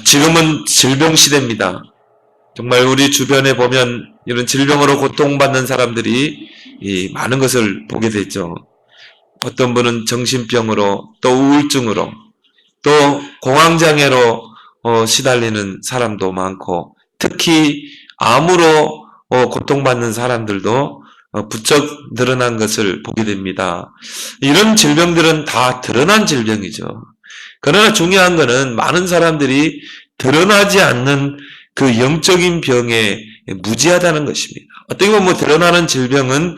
지금은 질병 시대입니다. 정말 우리 주변에 보면 이런 질병으로 고통받는 사람들이 많은 것을 보게 되죠. 어떤 분은 정신병으로, 또 우울증으로, 또 공황장애로 시달리는 사람도 많고, 특히 암으로 고통받는 사람들도 부쩍 늘어난 것을 보게 됩니다. 이런 질병들은 다 드러난 질병이죠. 그러나 중요한 것은 많은 사람들이 드러나지 않는 그 영적인 병에 무지하다는 것입니다. 어떻게 보면 드러나는 질병은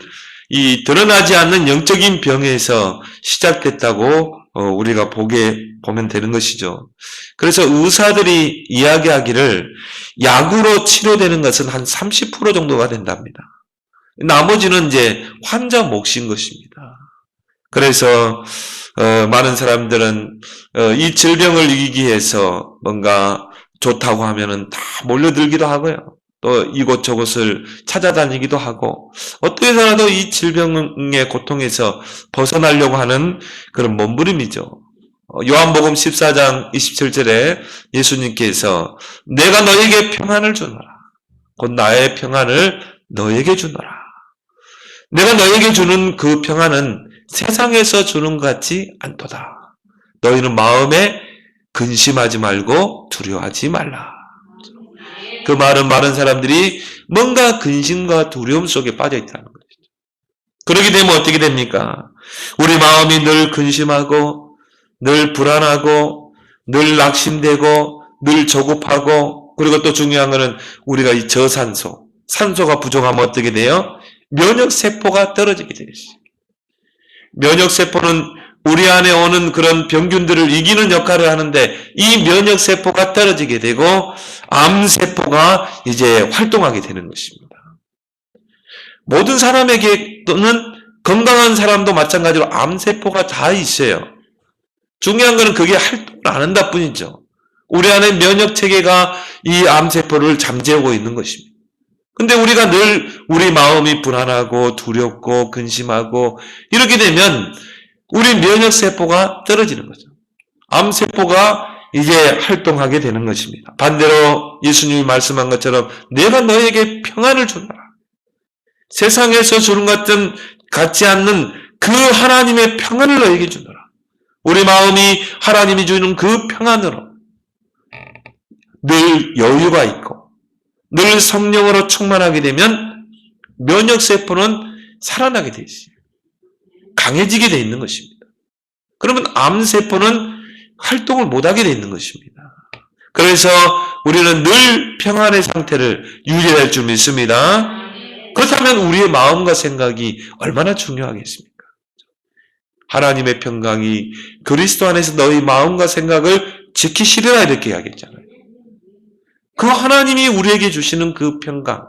이 드러나지 않는 영적인 병에서 시작됐다고 우리가 보면 되는 것이죠. 그래서 의사들이 이야기하기를 약으로 치료되는 것은 한 30% 정도가 된답니다. 나머지는 이제 환자 몫인 것입니다. 그래서 많은 사람들은 이 질병을 이기기 위해서 뭔가 좋다고 하면은 다 몰려들기도 하고요. 또 이곳저곳을 찾아다니기도 하고 어떻게 해서라도 이 질병의 고통에서 벗어나려고 하는 그런 몸부림이죠. 요한복음 14장 27절에 예수님께서 내가 너에게 평안을 주노라. 곧 나의 평안을 너에게 주노라. 내가 너에게 주는 그 평안은 세상에서 주는 것 같지 않도다. 너희는 마음에 근심하지 말고 두려워하지 말라. 그 말은 많은 사람들이 뭔가 근심과 두려움 속에 빠져 있다는 것이죠. 그렇게 되면 어떻게 됩니까? 우리 마음이 늘 근심하고, 늘 불안하고, 늘 낙심되고, 늘 조급하고, 그리고 또 중요한 것은 우리가 이 저산소, 산소가 부족하면 어떻게 돼요? 면역세포가 떨어지게 되죠. 면역세포는 우리 안에 오는 그런 병균들을 이기는 역할을 하는데 이 면역세포가 떨어지게 되고 암세포가 이제 활동하게 되는 것입니다. 모든 사람에게 또는 건강한 사람도 마찬가지로 암세포가 다 있어요. 중요한 것은 그게 활동을 안 한다 뿐이죠. 우리 안에 면역체계가 이 암세포를 잠재우고 있는 것입니다. 근데 우리가 늘 우리 마음이 불안하고 두렵고 근심하고 이렇게 되면 우리 면역세포가 떨어지는 거죠. 암세포가 이제 활동하게 되는 것입니다. 반대로 예수님이 말씀한 것처럼 내가 너에게 평안을 주노라. 세상에서 주는 것 같지 않는 그 하나님의 평안을 너에게 주노라. 우리 마음이 하나님이 주는 그 평안으로 늘 여유가 있고 늘 성령으로 충만하게 되면 면역세포는 살아나게 돼 있어요. 강해지게 돼 있는 것입니다. 그러면 암세포는 활동을 못하게 돼 있는 것입니다. 그래서 우리는 늘 평안의 상태를 유지할 줄 믿습니다. 그렇다면 우리의 마음과 생각이 얼마나 중요하겠습니까? 하나님의 평강이 그리스도 안에서 너희 마음과 생각을 지키시리라 이렇게 이야기했잖아요. 그 하나님이 우리에게 주시는 그 평강,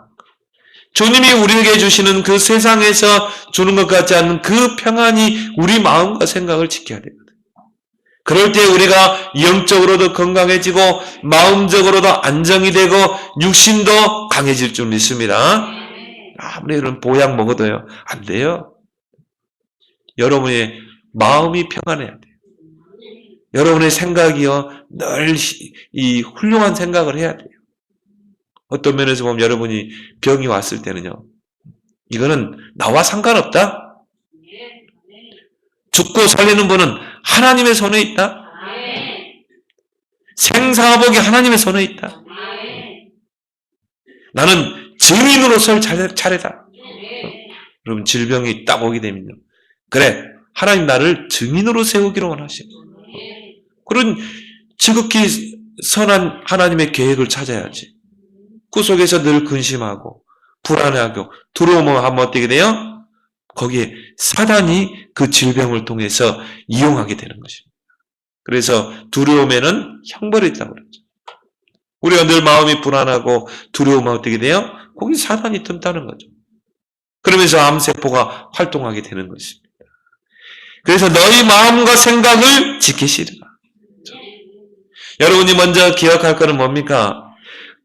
주님이 우리에게 주시는 그 세상에서 주는 것 같지 않은 그 평안이 우리 마음과 생각을 지켜야 되거든요. 그럴 때 우리가 영적으로도 건강해지고 마음적으로도 안정이 되고 육신도 강해질 줄 믿습니다. 아무리 이런 보약 먹어도요, 안 돼요. 여러분의 마음이 평안해야 돼요. 여러분의 생각이요, 늘 이 훌륭한 생각을 해야 돼요. 어떤 면에서 보면 여러분이 병이 왔을 때는요, 이거는 나와 상관없다. 죽고 살리는 분은 하나님의 손에 있다. 생사복이 하나님의 손에 있다. 나는 증인으로 설 차례다. 여러분 질병이 딱 오게 되면요, 그래, 하나님 나를 증인으로 세우기로 원하시고 그런 지극히 선한 하나님의 계획을 찾아야지. 그 속에서 늘 근심하고 불안해하고 두려움을 하면 어떻게 돼요? 거기에 사단이 그 질병을 통해서 이용하게 되는 것입니다. 그래서 두려움에는 형벌이 있다고 그러죠. 우리가 늘 마음이 불안하고 두려움하면 어떻게 돼요? 거기 사단이 틈타는 거죠. 그러면서 암세포가 활동하게 되는 것입니다. 그래서 너희 마음과 생각을 지키시리라. 여러분이 먼저 기억할 것은 뭡니까?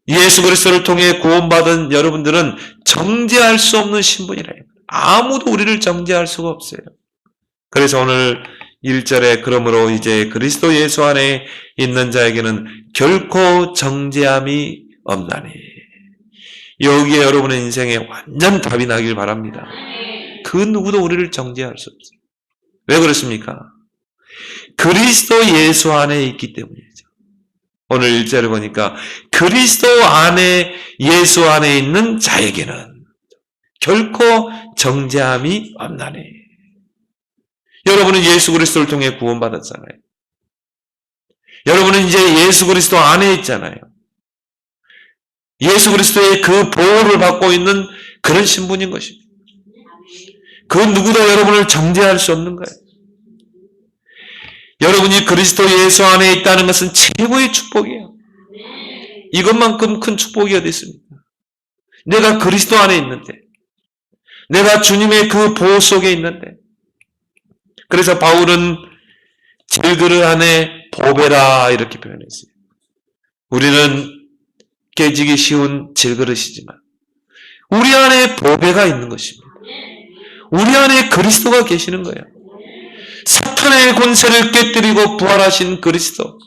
예수 그리스도를 통해 구원받은 여러분들은 정죄할 수 없는 신분이라. 아무도 우리를 정죄할 수가 없어요. 그래서 오늘 1절에 그러므로 이제 그리스도 예수 안에 있는 자에게는 결코 정죄함이 없나니. 여기에 여러분의 인생에 완전 답이 나길 바랍니다. 그 누구도 우리를 정죄할 수 없어요. 왜 그렇습니까? 그리스도 예수 안에 있기 때문이죠. 오늘 1절을 보니까 그리스도 안에 예수 안에 있는 자에게는 결코 정죄함이 없나니. 여러분은 예수 그리스도를 통해 구원받았잖아요. 여러분은 이제 예수 그리스도 안에 있잖아요. 예수 그리스도의 그 보호를 받고 있는 그런 신분인 것입니다. 그 누구도 여러분을 정죄할 수 없는 거예요. 여러분이 그리스도 예수 안에 있다는 것은 최고의 축복이에요. 이것만큼 큰 축복이 어디 있습니까? 내가 그리스도 안에 있는데, 내가 주님의 그 보호 속에 있는데. 그래서 바울은 질그릇 안에 보배라 이렇게 표현했어요. 우리는 깨지기 쉬운 질그릇이지만 우리 안에 보배가 있는 것입니다. 우리 안에 그리스도가 계시는 거예요. 사탄의 권세를 깨뜨리고 부활하신 그리스도,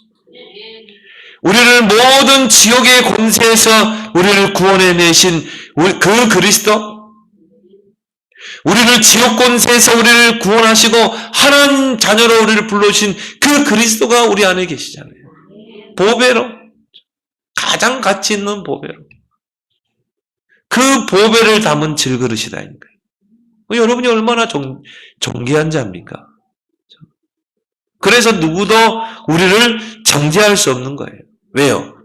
우리를 모든 지옥의 권세에서 우리를 구원해내신 그 그리스도, 우리를 지옥 권세에서 우리를 구원하시고 하나님 자녀로 우리를 불러주신 그 그리스도가 우리 안에 계시잖아요. 보배로, 가장 가치 있는 보배로, 그 보배를 담은 질그릇이다니까요. 여러분이 얼마나 존귀한 자입니까? 그래서 누구도 우리를 정죄할 수 없는 거예요. 왜요?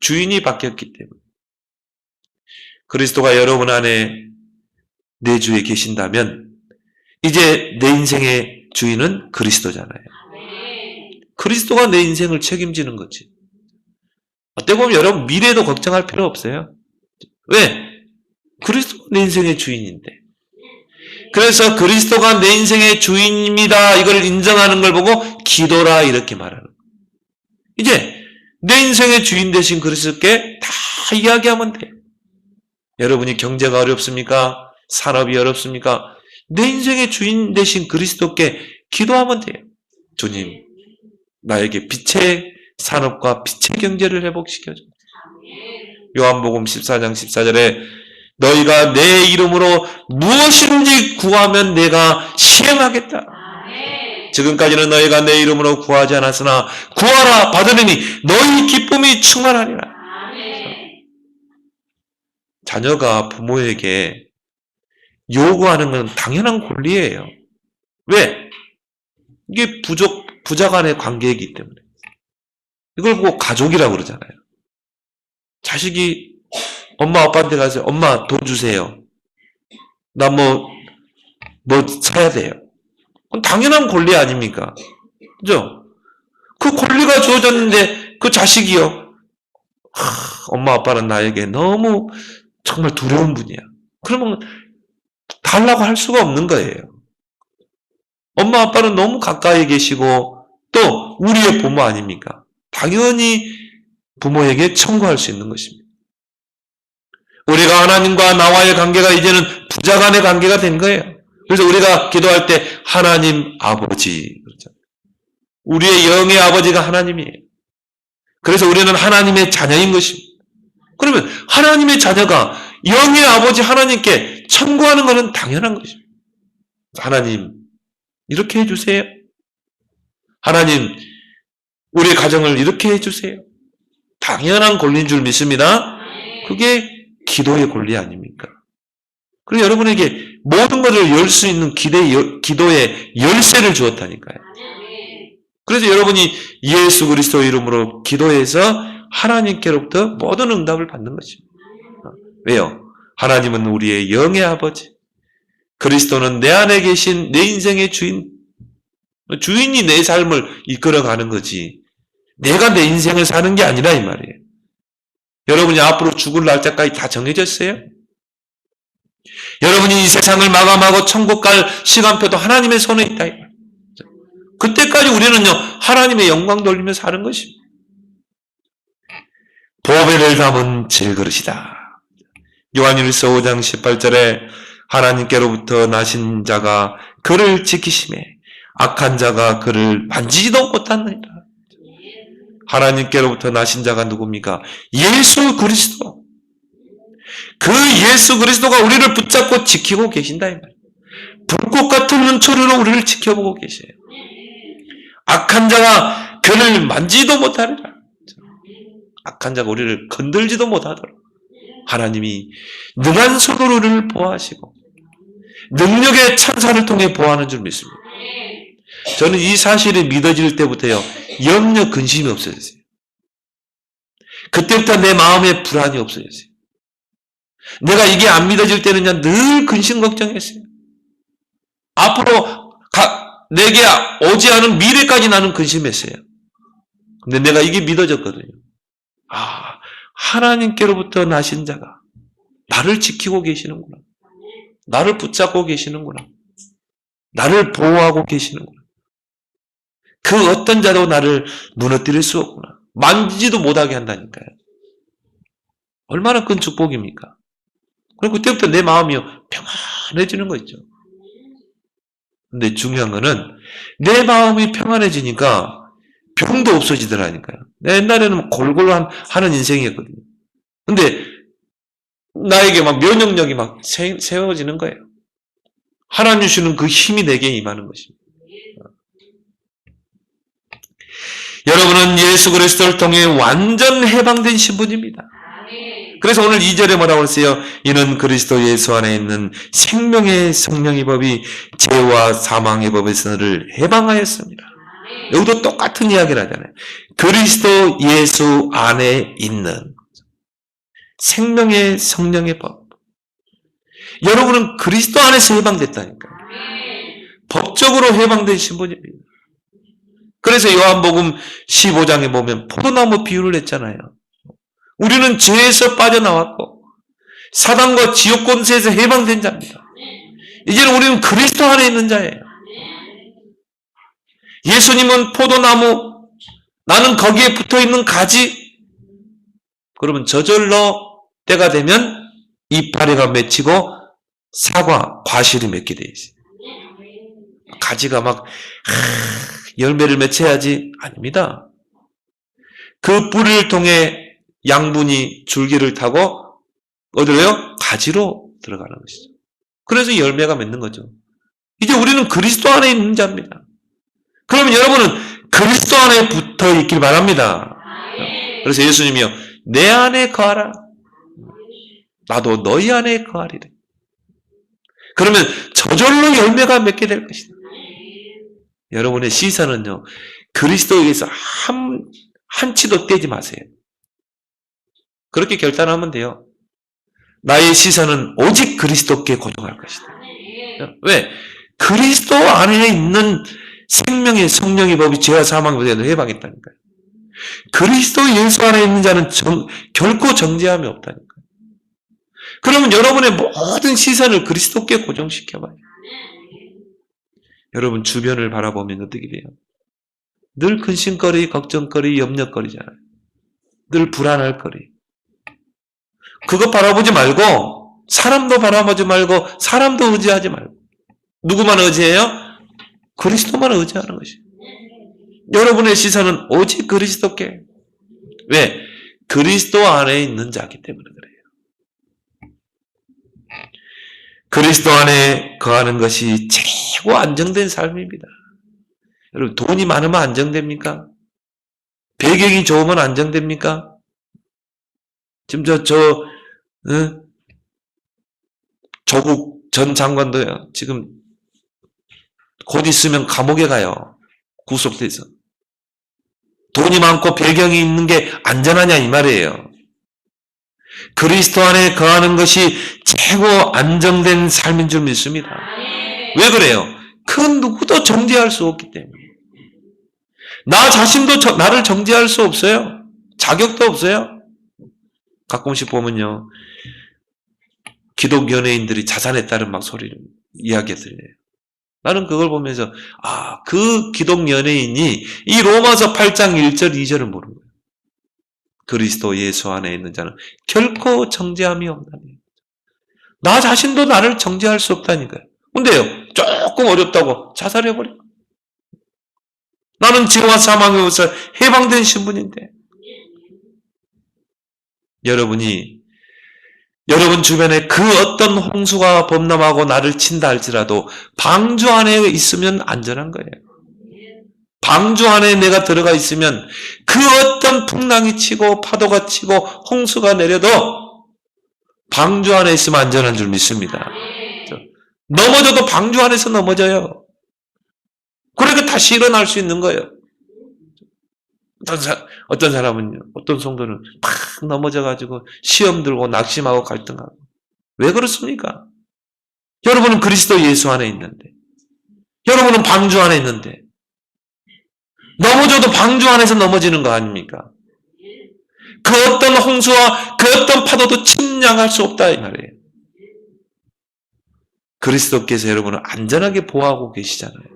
주인이 바뀌었기 때문에. 그리스도가 여러분 안에 내 주에 계신다면 이제 내 인생의 주인은 그리스도잖아요. 그리스도가 내 인생을 책임지는 거지. 어떻게 보면 여러분 미래도 걱정할 필요 없어요. 왜? 그리스도가 내 인생의 주인인데. 그래서 그리스도가 내 인생의 주인입니다. 이걸 인정하는 걸 보고 기도라 이렇게 말하는 거예요. 이제 내 인생의 주인 되신 그리스도께 다 이야기하면 돼요. 여러분이 경제가 어렵습니까? 산업이 어렵습니까? 내 인생의 주인 되신 그리스도께 기도하면 돼요. 주님, 나에게 빛의 산업과 빛의 경제를 회복시켜줘. 요한복음 14장 14절에 너희가 내 이름으로 무엇이든지 구하면 내가 시행하겠다. 지금까지는 너희가 내 이름으로 구하지 않았으나 구하라 받으리니 너희 기쁨이 충만하리라. 자녀가 부모에게 요구하는 건 당연한 권리예요. 왜? 이게 부자 간의 관계이기 때문에. 이걸 보고 가족이라고 그러잖아요. 자식이 엄마 아빠한테 가서 엄마 돈 주세요. 나 뭐 사야 돼요. 그건 당연한 권리 아닙니까? 그죠? 그 권리가 주어졌는데 그 자식이요. 엄마 아빠는 나에게 너무 정말 두려운 분이야. 그러면 달라고 할 수가 없는 거예요. 엄마 아빠는 너무 가까이 계시고 또 우리의 부모 아닙니까? 당연히 부모에게 청구할 수 있는 것입니다. 우리가 하나님과 나와의 관계가 이제는 부자 간의 관계가 된 거예요. 그래서 우리가 기도할 때 하나님 아버지 그렇죠. 우리의 영의 아버지가 하나님이에요. 그래서 우리는 하나님의 자녀인 것입니다. 그러면 하나님의 자녀가 영의 아버지 하나님께 청구하는 것은 당연한 것입니다. 하나님 이렇게 해주세요. 하나님 우리 가정을 이렇게 해주세요. 당연한 권리인 줄 믿습니다. 그게 기도의 권리 아닙니까? 그리고 여러분에게 모든 것을 열 수 있는 기도의 열쇠를 주었다니까요. 그래서 여러분이 예수 그리스도 이름으로 기도해서 하나님께로부터 모든 응답을 받는 것입니다. 왜요? 하나님은 우리의 영의 아버지, 그리스도는 내 안에 계신 내 인생의 주인이 내 삶을 이끌어가는 거지 내가 내 인생을 사는 게 아니라 이 말이에요. 여러분이 앞으로 죽을 날짜까지 다 정해졌어요? 여러분이 이 세상을 마감하고 천국 갈 시간표도 하나님의 손에 있다. 그때까지 우리는요 하나님의 영광 돌리며 사는 것입니다. 보배를 담은 질그릇이다. 요한일서 5장 18절에 하나님께로부터 나신 자가 그를 지키심에 악한 자가 그를 만지지도 못하느니라. 하나님께로부터 나신 자가 누굽니까? 예수 그리스도. 그 예수 그리스도가 우리를 붙잡고 지키고 계신다 이 말이에요. 불꽃 같은 눈초리로 우리를 지켜보고 계세요. 악한 자가 그를 만지지도 못하리라. 악한 자가 우리를 건들지도 못하도록 하나님이 능한 손으로 우리를 보호하시고 능력의 찬사를 통해 보호하는 줄 믿습니다. 저는 이 사실이 믿어질 때부터요, 염려 근심이 없어졌어요. 그때부터 내 마음에 불안이 없어졌어요. 내가 이게 안 믿어질 때는요, 늘 근심 걱정했어요. 앞으로 내게 오지 않은 미래까지 나는 근심했어요. 근데 내가 이게 믿어졌거든요. 아, 하나님께로부터 나신 자가 나를 지키고 계시는구나. 나를 붙잡고 계시는구나. 나를 보호하고 계시는구나. 그 어떤 자도 나를 무너뜨릴 수 없구나. 만지지도 못하게 한다니까요. 얼마나 큰 축복입니까? 그리고 그때부터 내 마음이 평안해지는 거 있죠. 근데 중요한 거는 내 마음이 평안해지니까 병도 없어지더라니까요. 옛날에는 골골 하는 인생이었거든요. 근데 나에게 막 면역력이 막 세워지는 거예요. 하나님 주시는 그 힘이 내게 임하는 것입니다. 여러분은 예수 그리스도를 통해 완전 해방된 신분입니다. 그래서 오늘 2절에 뭐라고 했어요? 이는 그리스도 예수 안에 있는 생명의 성령의 법이 죄와 사망의 법에서 너를 해방하였습니다. 여기도 똑같은 이야기를 하잖아요. 그리스도 예수 안에 있는 생명의 성령의 법. 여러분은 그리스도 안에서 해방됐다니까요. 법적으로 해방된 신분입니다. 그래서 요한복음 15장에 보면 포도나무 비유를 했잖아요. 우리는 죄에서 빠져나왔고 사단과 지옥 권세에서 해방된 자입니다. 이제는 우리는 그리스도 안에 있는 자예요. 예수님은 포도나무, 나는 거기에 붙어있는 가지. 그러면 저절로 때가 되면 이파리가 맺히고 사과, 과실이 맺게 돼 있어요. 가지가 막 열매를 맺혀야지. 아닙니다. 그 뿌리를 통해 양분이 줄기를 타고 어디로요? 가지로 들어가는 것이죠. 그래서 열매가 맺는 거죠. 이제 우리는 그리스도 안에 있는 자입니다. 그러면 여러분은 그리스도 안에 붙어 있길 바랍니다. 그래서 예수님이요, 내 안에 거하라. 나도 너희 안에 거하리라. 그러면 저절로 열매가 맺게 될 것이다. 여러분의 시선은요, 그리스도에게서 한치도 떼지 마세요. 그렇게 결단하면 돼요. 나의 시선은 오직 그리스도께 고정할 것이다. 왜? 그리스도 안에 있는 생명의 성령의 법이 죄와 사망의 법에서 해방했다니까요. 그리스도 예수 안에 있는 자는 결코 정죄함이 없다니까요. 그러면 여러분의 모든 시선을 그리스도께 고정시켜봐요. 여러분 주변을 바라보면 어떻게 돼요? 늘 근심거리, 걱정거리, 염려거리잖아요. 늘 불안할 거리. 그거 바라보지 말고 사람도 바라보지 말고 사람도 의지하지 말고 누구만 의지해요? 그리스도만 의지하는 것이에요. 여러분의 시선은 오직 그리스도께. 왜? 그리스도 안에 있는 자이기 때문에 그래요. 그리스도 안에 거하는 것이 최고 안정된 삶입니다. 여러분 돈이 많으면 안정됩니까? 배경이 좋으면 안정됩니까? 지금 조국 전 장관도요. 지금 곧 있으면 감옥에 가요. 구속돼서. 돈이 많고 배경이 있는 게 안전하냐 이 말이에요. 그리스도 안에 거하는 것이 최고 안정된 삶인 줄 믿습니다. 왜 그래요? 그 누구도 정죄할 수 없기 때문에. 나 자신도 나를 정죄할 수 없어요. 자격도 없어요. 가끔씩 보면요. 기독 연예인들이 자살에 따른 막 소리를 이야기 들려요. 나는 그걸 보면서 그 기독 연예인이 이 로마서 8장 1절 2절을 모르는 거예요. 그리스도 예수 안에 있는 자는 결코 정죄함이 없다니. 나 자신도 나를 정죄할 수 없다니까요. 근데요. 조금 어렵다고 자살해버려. 나는 죄와 사망에서 해방된 신분인데. 여러분 주변에 그 어떤 홍수가 범람하고 나를 친다 할지라도 방주 안에 있으면 안전한 거예요. 방주 안에 내가 들어가 있으면 그 어떤 풍랑이 치고 파도가 치고 홍수가 내려도 방주 안에 있으면 안전한 줄 믿습니다. 넘어져도 방주 안에서 넘어져요. 그러니까 다시 일어날 수 있는 거예요. 어떤 사람은요, 어떤 성도는 팍 넘어져가지고 시험 들고 낙심하고 갈등하고. 왜 그렇습니까? 여러분은 그리스도 예수 안에 있는데, 여러분은 방주 안에 있는데, 넘어져도 방주 안에서 넘어지는 거 아닙니까? 그 어떤 홍수와 그 어떤 파도도 침략할 수 없다 이 말이에요. 그리스도께서 여러분을 안전하게 보호하고 계시잖아요.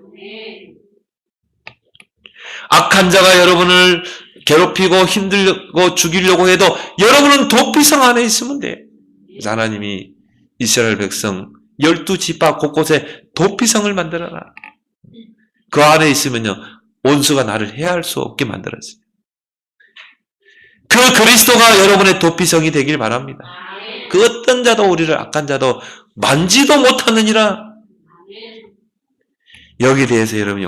악한 자가 여러분을 괴롭히고 힘들고 죽이려고 해도 여러분은 도피성 안에 있으면 돼요. 그래서 하나님이 이스라엘 백성 12지파 곳곳에 도피성을 만들어라. 그 안에 있으면요, 원수가 나를 해할 수 없게 만들었어요. 그 그리스도가 여러분의 도피성이 되길 바랍니다. 그 어떤 자도 우리를 악한 자도 만지도 못하느니라. 여기에 대해서 여러분이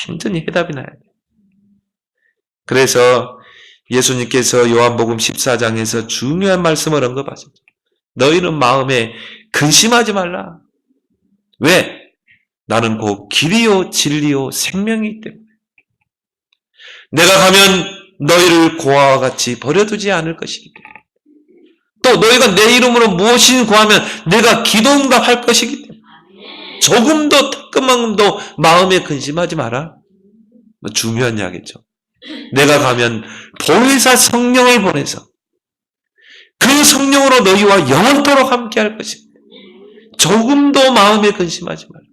완전히 해답이 나야 돼요. 그래서 예수님께서 요한복음 14장에서 중요한 말씀을 언급하셨죠. 너희는 마음에 근심하지 말라. 왜? 나는 곧 길이요 진리요 생명이기 때문에. 내가 가면 너희를 고아와 같이 버려두지 않을 것이기 때문에. 또 너희가 내 이름으로 무엇이든 구하면 내가 기도응답할 것이기 때문에. 조금도 따끔함도 마음에 근심하지 마라. 중요한 이야기죠. 내가 가면 보혜사 성령을 보내서 그 성령으로 너희와 영원토록 함께할 것입니다. 조금도 마음에 근심하지 마라.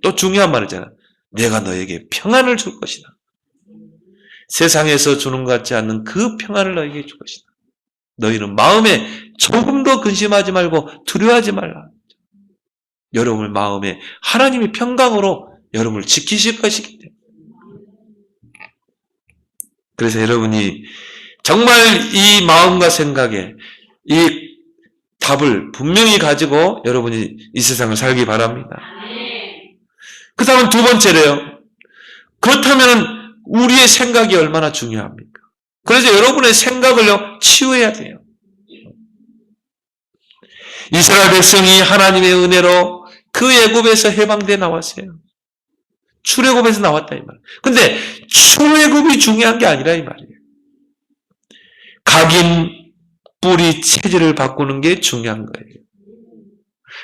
또 중요한 말이잖아. 내가 너에게 평안을 줄 것이다. 세상에서 주는 것 같지 않는 그 평안을 너에게 줄 것이다. 너희는 마음에 조금도 근심하지 말고 두려워하지 말라. 여러분의 마음에 하나님의 평강으로 여러분을 지키실 것이기 때문에. 그래서 여러분이 정말 이 마음과 생각에 이 답을 분명히 가지고 여러분이 이 세상을 살기 바랍니다. 그 다음은 두 번째래요. 그렇다면 우리의 생각이 얼마나 중요합니까? 그래서 여러분의 생각을요, 치유해야 돼요. 이스라엘 백성이 하나님의 은혜로 그 애굽에서 해방돼 나왔어요. 출애굽에서 나왔다 이 말이에요. 근데 출애굽이 중요한 게 아니라 이 말이에요. 각인 뿌리 체질을 바꾸는 게 중요한 거예요.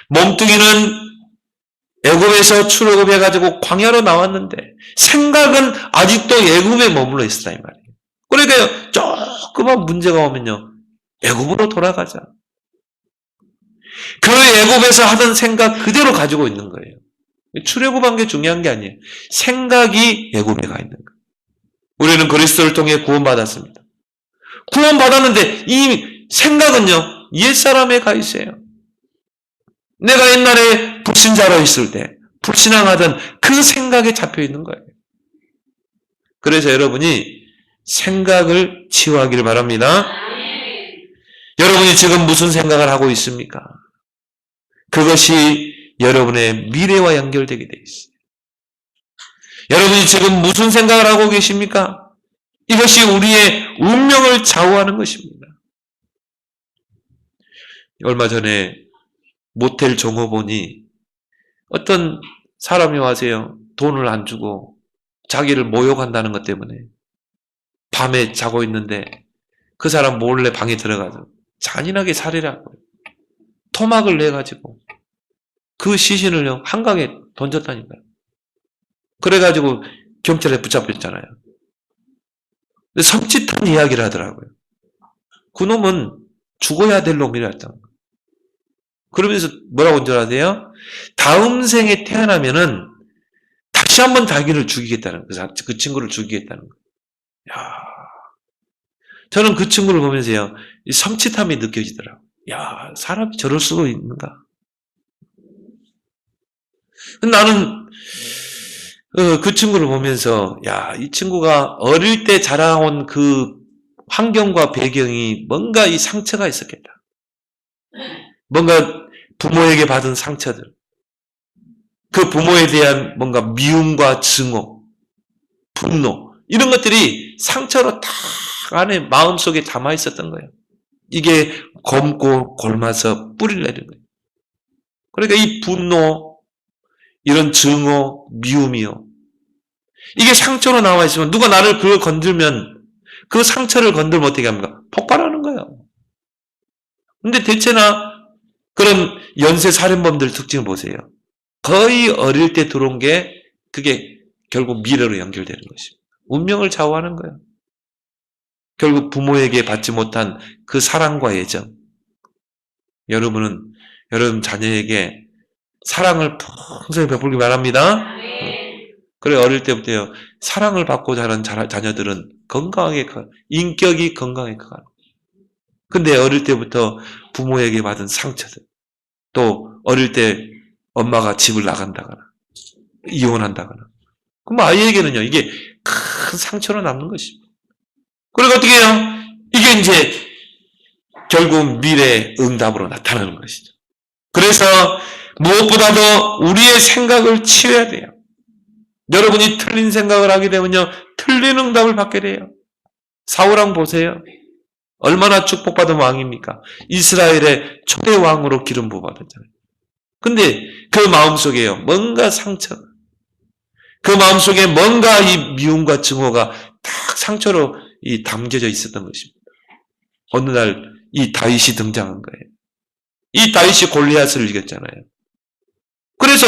몸뚱이는 애굽에서 출애굽해가지고 광야로 나왔는데 생각은 아직도 애굽에 머물러 있었다 이 말이에요. 그러니까 조그만 문제가 오면요, 애굽으로 돌아가자. 그 애굽에서 하던 생각 그대로 가지고 있는 거예요. 출애굽한 게 중요한 게 아니에요. 생각이 애굽에 가 있는 거예요. 우리는 그리스도를 통해 구원받았습니다. 구원받았는데 이 생각은요, 옛사람에 가 있어요. 내가 옛날에 불신자로 있을 때 불신앙하던 그 생각에 잡혀 있는 거예요. 그래서 여러분이 생각을 치유하기를 바랍니다. 여러분이 지금 무슨 생각을 하고 있습니까? 그것이 여러분의 미래와 연결되게 되어 있어요. 여러분이 지금 무슨 생각을 하고 계십니까? 이것이 우리의 운명을 좌우하는 것입니다. 얼마 전에 모텔 종업원이 어떤 사람이 와서요, 돈을 안 주고 자기를 모욕한다는 것 때문에 밤에 자고 있는데 그 사람 몰래 방에 들어가서 잔인하게 살해를 한 거예요. 토막을 내가지고 그 시신을요, 한강에 던졌다니까요. 그래가지고 경찰에 붙잡혔잖아요. 근데 섬찟한 이야기를 하더라고요. 그놈은 죽어야 될 놈이랬잖아. 그러면서 뭐라고 한 줄 아세요? 다음 생에 태어나면은 다시 한번 자기를 죽이겠다는, 그 친구를 죽이겠다는 거예요. 야, 저는 그 친구를 보면서요, 이 섬찟함이 느껴지더라고요. 야, 사람이 저럴 수가 있는가? 나는 그 친구를 보면서 야, 이 친구가 어릴 때 자라온 그 환경과 배경이 뭔가 이 상처가 있었겠다. 뭔가 부모에게 받은 상처들, 그 부모에 대한 뭔가 미움과 증오, 분노 이런 것들이 상처로 딱 안에 마음속에 담아 있었던 거예요. 이게 검고 골마서 뿌리를 내린 거예요. 그러니까 이 분노, 이런 증오, 미움이요. 이게 상처로 나와 있으면 누가 나를 그걸 건들면 그 상처를 건들면 어떻게 합니까? 폭발하는 거예요. 근데 대체나 그런 연쇄 살인범들 특징을 보세요. 거의 어릴 때 들어온 게 그게 결국 미래로 연결되는 것입니다. 운명을 좌우하는 거예요. 결국 부모에게 받지 못한 그 사랑과 애정. 여러분은 여러분 자녀에게 사랑을 풍성히 베풀기 바랍니다. 그래 어릴 때부터요. 사랑을 받고 자란 자녀들은 건강하게 인격이 건강하게 커가요. 근데 어릴 때부터 부모에게 받은 상처들, 또 어릴 때 엄마가 집을 나간다거나 이혼한다거나, 그럼 아이에게는요 이게 큰 상처로 남는 것입니다. 그리고 어떻게 해요? 이게 이제 결국 미래 응답으로 나타나는 것이죠. 그래서 무엇보다도 우리의 생각을 치워야 돼요. 여러분이 틀린 생각을 하게 되면요 틀린 응답을 받게 돼요. 사울왕 보세요. 얼마나 축복받은 왕입니까? 이스라엘의 초대 왕으로 기름 부어받았잖아요. 근데 그 마음속에요 뭔가 상처, 그 마음속에 뭔가 이 미움과 증오가 딱 상처로 담겨져 있었던 것입니다. 어느 날 이 다윗이 등장한 거예요. 이 다윗이 골리앗을 이겼잖아요. 그래서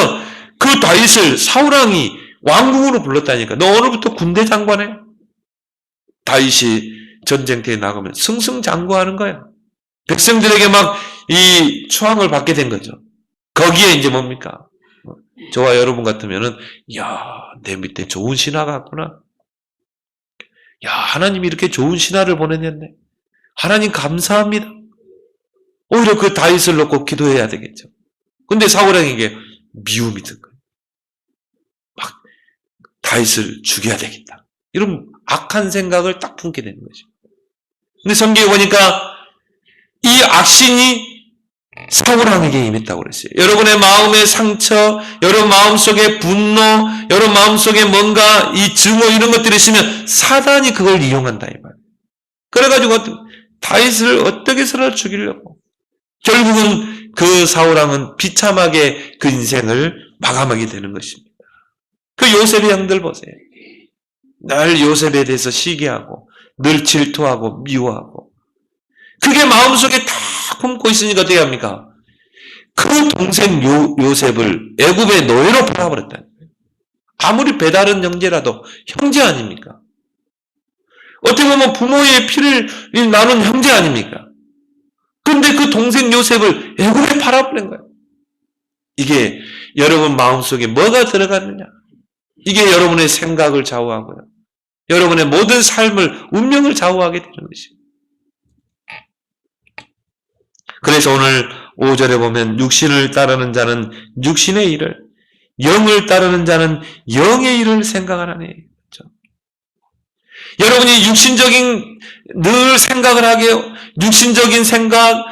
그 다윗을 사울왕이 왕궁으로 불렀다니까. 너 오늘부터 군대 장관해. 다윗이 전쟁터에 나가면 승승장구하는 거야. 백성들에게 막 이 추앙을 받게 된 거죠. 거기에 이제 뭡니까? 저와 여러분 같으면은, 야, 내 밑에 좋은 신하가 왔구나. 야, 하나님이 이렇게 좋은 신하를 보내셨네. 하나님 감사합니다. 오히려 그 다윗을 놓고 기도해야 되겠죠. 근데 사울왕에게 미움이 든 거예요. 막 다윗을 죽여야 되겠다. 이런 악한 생각을 딱 품게 되는 거죠. 근데 성경에 보니까 이 악신이 사울왕에게 임했다고 그랬어요. 여러분의 마음의 상처, 여러분 마음속에 분노, 여러분 마음속에 뭔가 이 증오 이런 것들이 있으면 사단이 그걸 이용한다 이 말이에요. 그래가지고 다윗을 어떻게 해서라도 죽이려고. 결국은 그 사울왕은 비참하게 그 인생을 마감하게 되는 것입니다. 그 요셉의 형들 보세요. 늘 요셉에 대해서 시기하고 늘 질투하고 미워하고 그게 마음속에 다 품고 있으니까 어떻게 합니까? 그 동생 요셉을 애굽의 노예로 팔아버렸다는 거예요. 아무리 배다른 형제라도 형제 아닙니까? 어떻게 보면 부모의 피를 나눈 형제 아닙니까? 근데 그 동생 요셉을 애굽에 팔아버린 거예요. 이게 여러분 마음속에 뭐가 들어갔느냐? 이게 여러분의 생각을 좌우하고요. 여러분의 모든 삶을, 운명을 좌우하게 되는 것입니다. 그래서 오늘 5절에 보면 육신을 따르는 자는 육신의 일을, 영을 따르는 자는 영의 일을 생각하라니. 그렇죠? 여러분이 육신적인 늘 생각을 하게요. 육신적인 생각,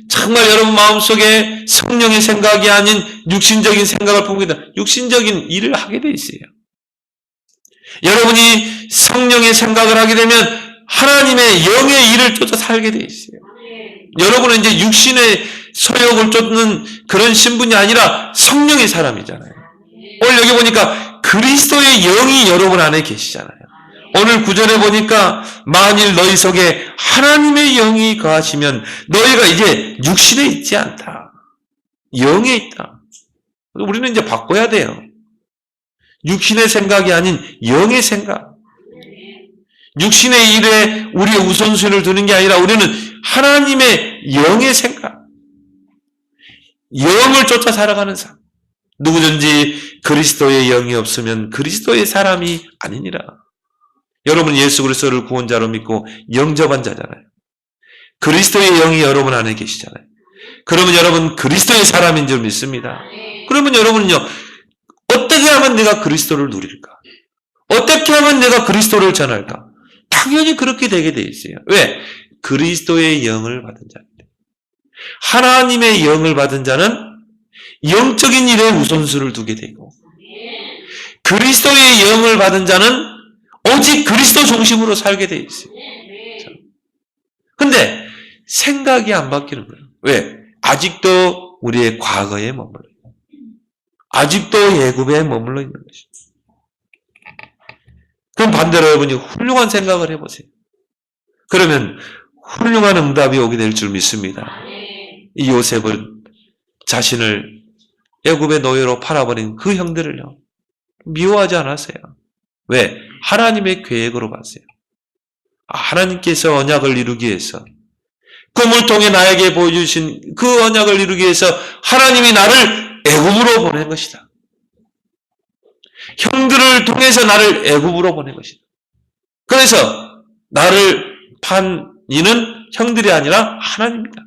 정말 여러분 마음속에 성령의 생각이 아닌 육신적인 생각을 품게 된다. 육신적인 일을 하게 돼 있어요. 여러분이 성령의 생각을 하게 되면 하나님의 영의 일을 쫓아 살게 돼 있어요. 여러분은 이제 육신의 소욕을 쫓는 그런 신분이 아니라 성령의 사람이잖아요. 오늘 여기 보니까 그리스도의 영이 여러분 안에 계시잖아요. 오늘 구절에 보니까 만일 너희 속에 하나님의 영이 거하시면 너희가 이제 육신에 있지 않다. 영에 있다. 우리는 이제 바꿔야 돼요. 육신의 생각이 아닌 영의 생각. 육신의 일에 우리의 우선순위를 두는 게 아니라 우리는 하나님의 영의 생각. 영을 쫓아 살아가는 삶. 누구든지 그리스도의 영이 없으면 그리스도의 사람이 아니니라. 여러분 예수 그리스도를 구원자로 믿고 영접한 자잖아요. 그리스도의 영이 여러분 안에 계시잖아요. 그러면 여러분 그리스도의 사람인 줄 믿습니다. 그러면 여러분은요 어떻게 하면 내가 그리스도를 누릴까? 어떻게 하면 내가 그리스도를 전할까? 당연히 그렇게 되게 돼 있어요. 왜? 그리스도의 영을 받은 자입니다. 하나님의 영을 받은 자는 영적인 일에 우선수를 두게 되고, 그리스도의 영을 받은 자는 오직 그리스도 중심으로 살게 돼 있어요. 근데 생각이 안 바뀌는 거예요. 왜? 아직도 우리의 과거에 머물러 있는, 아직도 예굽에 머물러 있는 것이죠. 그럼 반대로 여러분이 훌륭한 생각을 해보세요. 그러면 훌륭한 응답이 오게 될 줄 믿습니다. 이 요셉은 자신을 애굽의 노예로 팔아버린 그 형들을요, 미워하지 않았어요. 왜? 하나님의 계획으로 봤어요. 하나님께서 언약을 이루기 위해서, 꿈을 통해 나에게 보여주신 그 언약을 이루기 위해서 하나님이 나를 애굽으로 보낸 것이다. 형들을 통해서 나를 애굽으로 보낸 것이다. 그래서 나를 판 이는 형들이 아니라 하나님이다.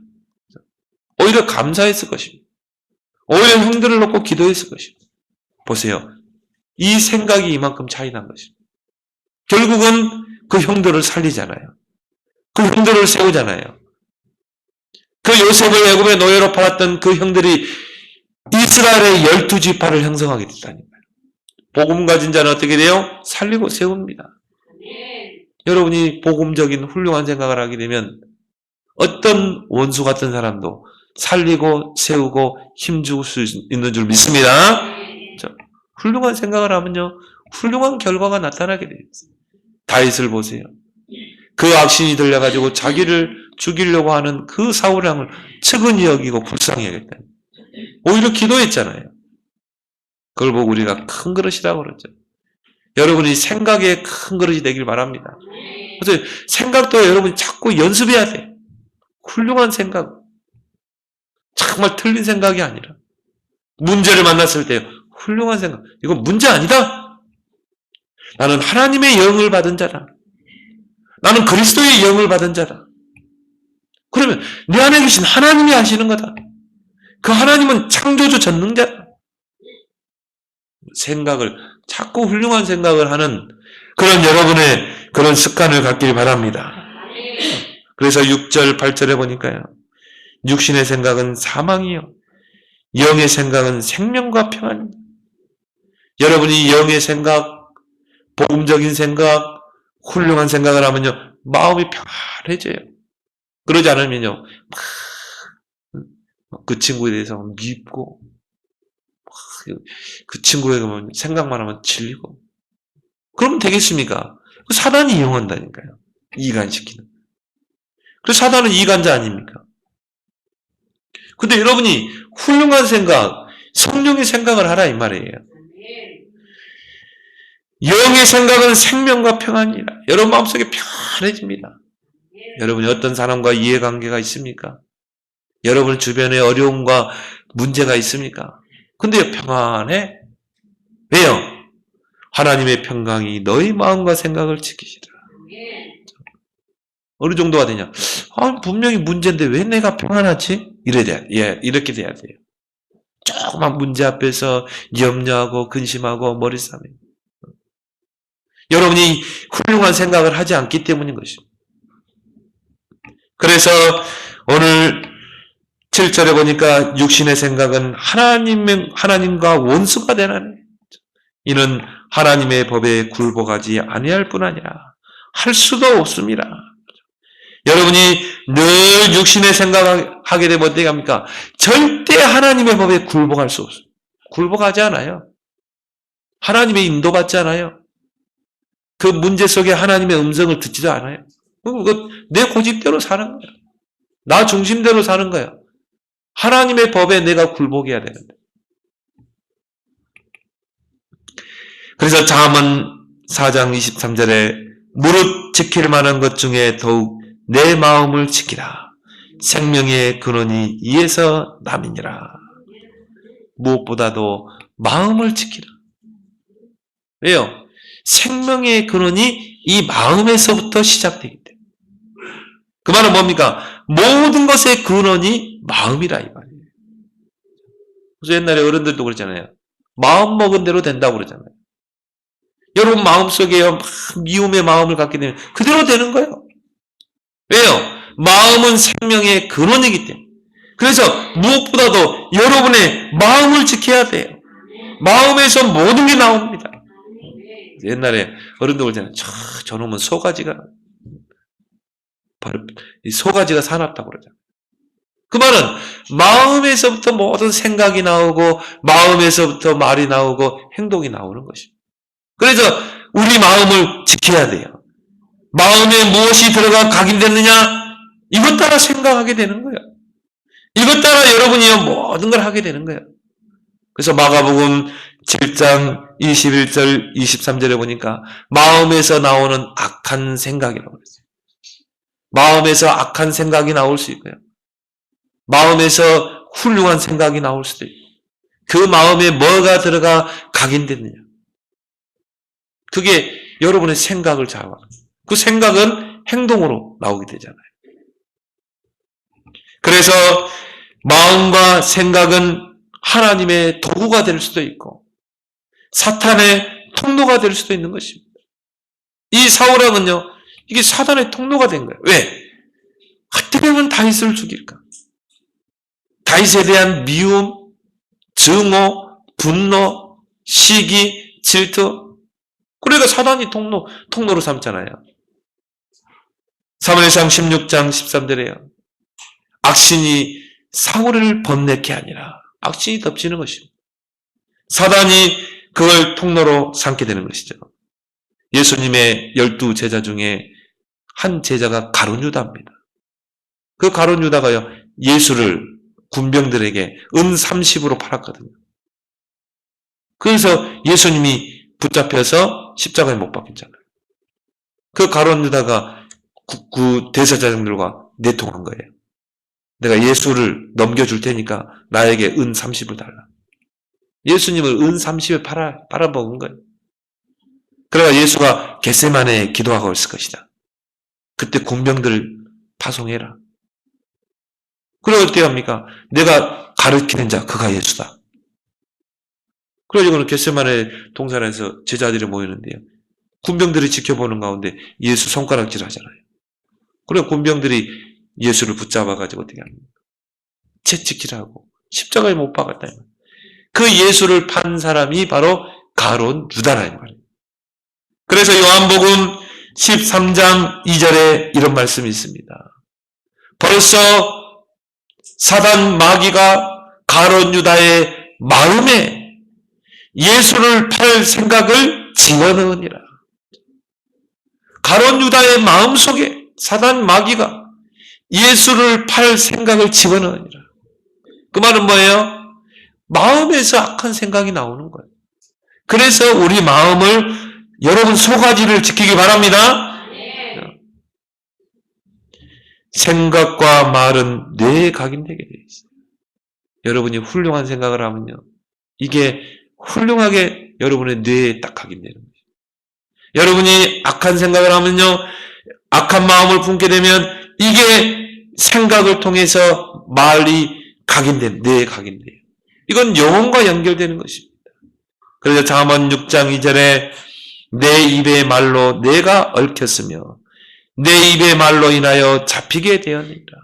오히려 감사했을 것입니다. 오히려 형들을 놓고 기도했을 것입니다. 보세요. 이 생각이 이만큼 차이 난 것입니다. 결국은 그 형들을 살리잖아요. 그 형들을 세우잖아요. 그 요셉을 애굽의 노예로 팔았던 그 형들이 이스라엘의 12지파를 형성하게 됐다니까요. 복음 가진 자는 어떻게 돼요? 살리고 세웁니다. 여러분이 복음적인 훌륭한 생각을 하게 되면 어떤 원수 같은 사람도 살리고 세우고 힘줄 수 있는 줄 믿습니다. 훌륭한 생각을 하면요, 훌륭한 결과가 나타나게 돼요. 다윗을 보세요. 그 악신이 들려가지고 자기를 죽이려고 하는 그 사울 왕을 측은히 여기고 불쌍히 여겼다. 오히려 기도했잖아요. 그걸 보고 우리가 큰 그릇이라고 그러죠. 여러분이 생각의 큰 그릇이 되길 바랍니다. 그래서 생각도 여러분이 자꾸 연습해야 돼. 훌륭한 생각. 정말 틀린 생각이 아니라 문제를 만났을 때 훌륭한 생각. 이건 문제 아니다. 나는 하나님의 영을 받은 자다. 나는 그리스도의 영을 받은 자다. 그러면 내 안에 계신 하나님이 하시는 거다. 그 하나님은 창조주 전능자다. 생각을, 자꾸 훌륭한 생각을 하는 그런 여러분의 그런 습관을 갖길 바랍니다. 그래서 6절, 8절에 보니까요, 육신의 생각은 사망이요, 영의 생각은 생명과 평안입니다. 여러분이 영의 생각, 복음적인 생각, 훌륭한 생각을 하면요, 마음이 평안해져요. 그러지 않으면요, 그 친구에 대해서 밉고, 그 친구에게 생각만 하면 질리고. 그러면 되겠습니까? 사단이 이용한다니까요. 이간시키는. 그래서 사단은 이간자 아닙니까? 근데 여러분이 훌륭한 생각, 성령의 생각을 하라 이 말이에요. 영의 생각은 생명과 평안이라. 여러분 마음속에 평안해집니다. 여러분이 어떤 사람과 이해관계가 있습니까? 여러분 주변에 어려움과 문제가 있습니까? 근데 평안해? 왜요? 하나님의 평강이 너희 마음과 생각을 지키시라. 어느 정도가 되냐? 분명히 문제인데 왜 내가 평안하지? 이렇게 돼야 돼요. 조그만 문제 앞에서 염려하고 근심하고 머리 싸매요. 여러분이 훌륭한 생각을 하지 않기 때문인 것입니다. 그래서 오늘 7절에 보니까 육신의 생각은 하나님과 원수가 되나니 이는 하나님의 법에 굴복하지 아니할 뿐 아니라 할 수도 없습니다. 여러분이 늘 육신의 생각을 하게 되면 어떻게 합니까? 절대 하나님의 법에 굴복할 수 없어요. 굴복하지 않아요. 하나님의 인도받지 않아요. 그 문제 속에 하나님의 음성을 듣지도 않아요. 내 고집대로 사는 거야. 나 중심대로 사는 거야. 하나님의 법에 내가 굴복해야 되는데. 그래서 잠언 4장 23절에 무릇 지킬 만한 것 중에 더욱 내 마음을 지키라. 생명의 근원이 이에서 남이니라. 무엇보다도 마음을 지키라. 왜요? 생명의 근원이 이 마음에서부터 시작되기 때문에. 그 말은 뭡니까? 모든 것의 근원이 마음이라 이 말이에요. 그래서 옛날에 어른들도 그랬잖아요. 마음 먹은 대로 된다고 그러잖아요. 여러분 마음속에요, 막 미움의 마음을 갖게 되면 그대로 되는 거예요. 왜요? 마음은 생명의 근원이기 때문에. 그래서 무엇보다도 여러분의 마음을 지켜야 돼요. 마음에서 모든 게 나옵니다. 옛날에 어른들 그러잖아요. 저놈은 소가지가 사납다고 그러잖아요. 그 말은 마음에서부터 모든 생각이 나오고 마음에서부터 말이 나오고 행동이 나오는 것입니다. 그래서 우리 마음을 지켜야 돼요. 마음에 무엇이 들어가 각인됐느냐? 이것 따라 생각하게 되는 거예요. 이것 따라 여러분이 모든 걸 하게 되는 거예요. 그래서 마가복음 7장 21절 23절에 보니까 마음에서 나오는 악한 생각이라고 그랬어요. 마음에서 악한 생각이 나올 수 있고요. 마음에서 훌륭한 생각이 나올 수도 있고, 그 마음에 뭐가 들어가 각인됐느냐. 그게 여러분의 생각을 좌우하는 거예요. 그 생각은 행동으로 나오게 되잖아요. 그래서 마음과 생각은 하나님의 도구가 될 수도 있고 사탄의 통로가 될 수도 있는 것입니다. 이 사울왕은요, 이게 사탄의 통로가 된 거예요. 왜? 어떻게 하면 다윗을 죽일까? 다윗에 대한 미움, 증오, 분노, 시기, 질투. 그러니까 사단이 통로로 삼잖아요. 사무엘상 16장 13절에요. 악신이 사울을 번뇌케 하니라. 악신이 덮치는 것입니다. 사단이 그걸 통로로 삼게 되는 것이죠. 예수님의 12 제자 중에 한 제자가 가룟 유다입니다. 그 가룟 유다가요, 예수를 군병들에게 은 30으로 팔았거든요. 그래서 예수님이 붙잡혀서 십자가에 못 박혔잖아요. 그 가룟 유다가 그 대제사장들과 내통한 거예요. 내가 예수를 넘겨줄 테니까 나에게 은 30을 달라. 예수님을 은 30에 팔아먹은 거예요. 그래가 예수가 겟세마네에 기도하고 있을 것이다. 그때 군병들을 파송해라. 그리고 어떻게 합니까? 내가 가르치는 자, 그가 예수다. 그래가지고는 겟세마네 동산에서 제자들이 모이는데요. 군병들이 지켜보는 가운데 예수 손가락질 하잖아요. 그리고 군병들이 예수를 붙잡아가지고 어떻게 합니까? 채찍질하고 십자가에 못 박았다. 그 예수를 판 사람이 바로 가룟 유다라는 말이에요. 그래서 요한복음 13장 2절에 이런 말씀이 있습니다. 벌써 사단 마귀가 가룟 유다의 마음에 예수를 팔 생각을 집어넣으니라. 가룟 유다의 마음속에 사단 마귀가 예수를 팔 생각을 집어넣으니라. 그 말은 뭐예요? 마음에서 악한 생각이 나오는 거예요. 그래서 우리 마음을, 여러분 소가지를 지키기 바랍니다. 생각과 말은 뇌에 각인되게 되어 있어요. 여러분이 훌륭한 생각을 하면요, 이게 훌륭하게 여러분의 뇌에 딱 각인되는 거예요. 여러분이 악한 생각을 하면요, 악한 마음을 품게 되면 이게 생각을 통해서 말이 뇌에 각인돼요. 이건 영혼과 연결되는 것입니다. 그래서 잠언 6장 2절에 내 입의 말로 내가 얽혔으며 내 입의 말로 인하여 잡히게 되었느니라.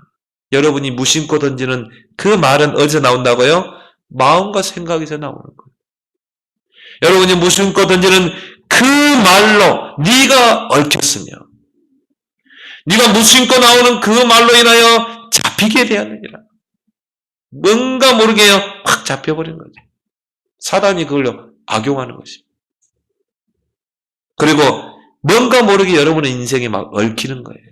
여러분이 무심코 던지는 그 말은 어디서 나온다고요? 마음과 생각에서 나오는 거예요. 여러분이 무심코 던지는 그 말로 네가 얽혔으며 네가 무심코 나오는 그 말로 인하여 잡히게 되었느니라. 뭔가 모르게요, 확 잡혀버린 거죠. 사단이 그걸로 악용하는 것입니다. 그리고 뭔가 모르게 여러분의 인생에 막 얽히는 거예요.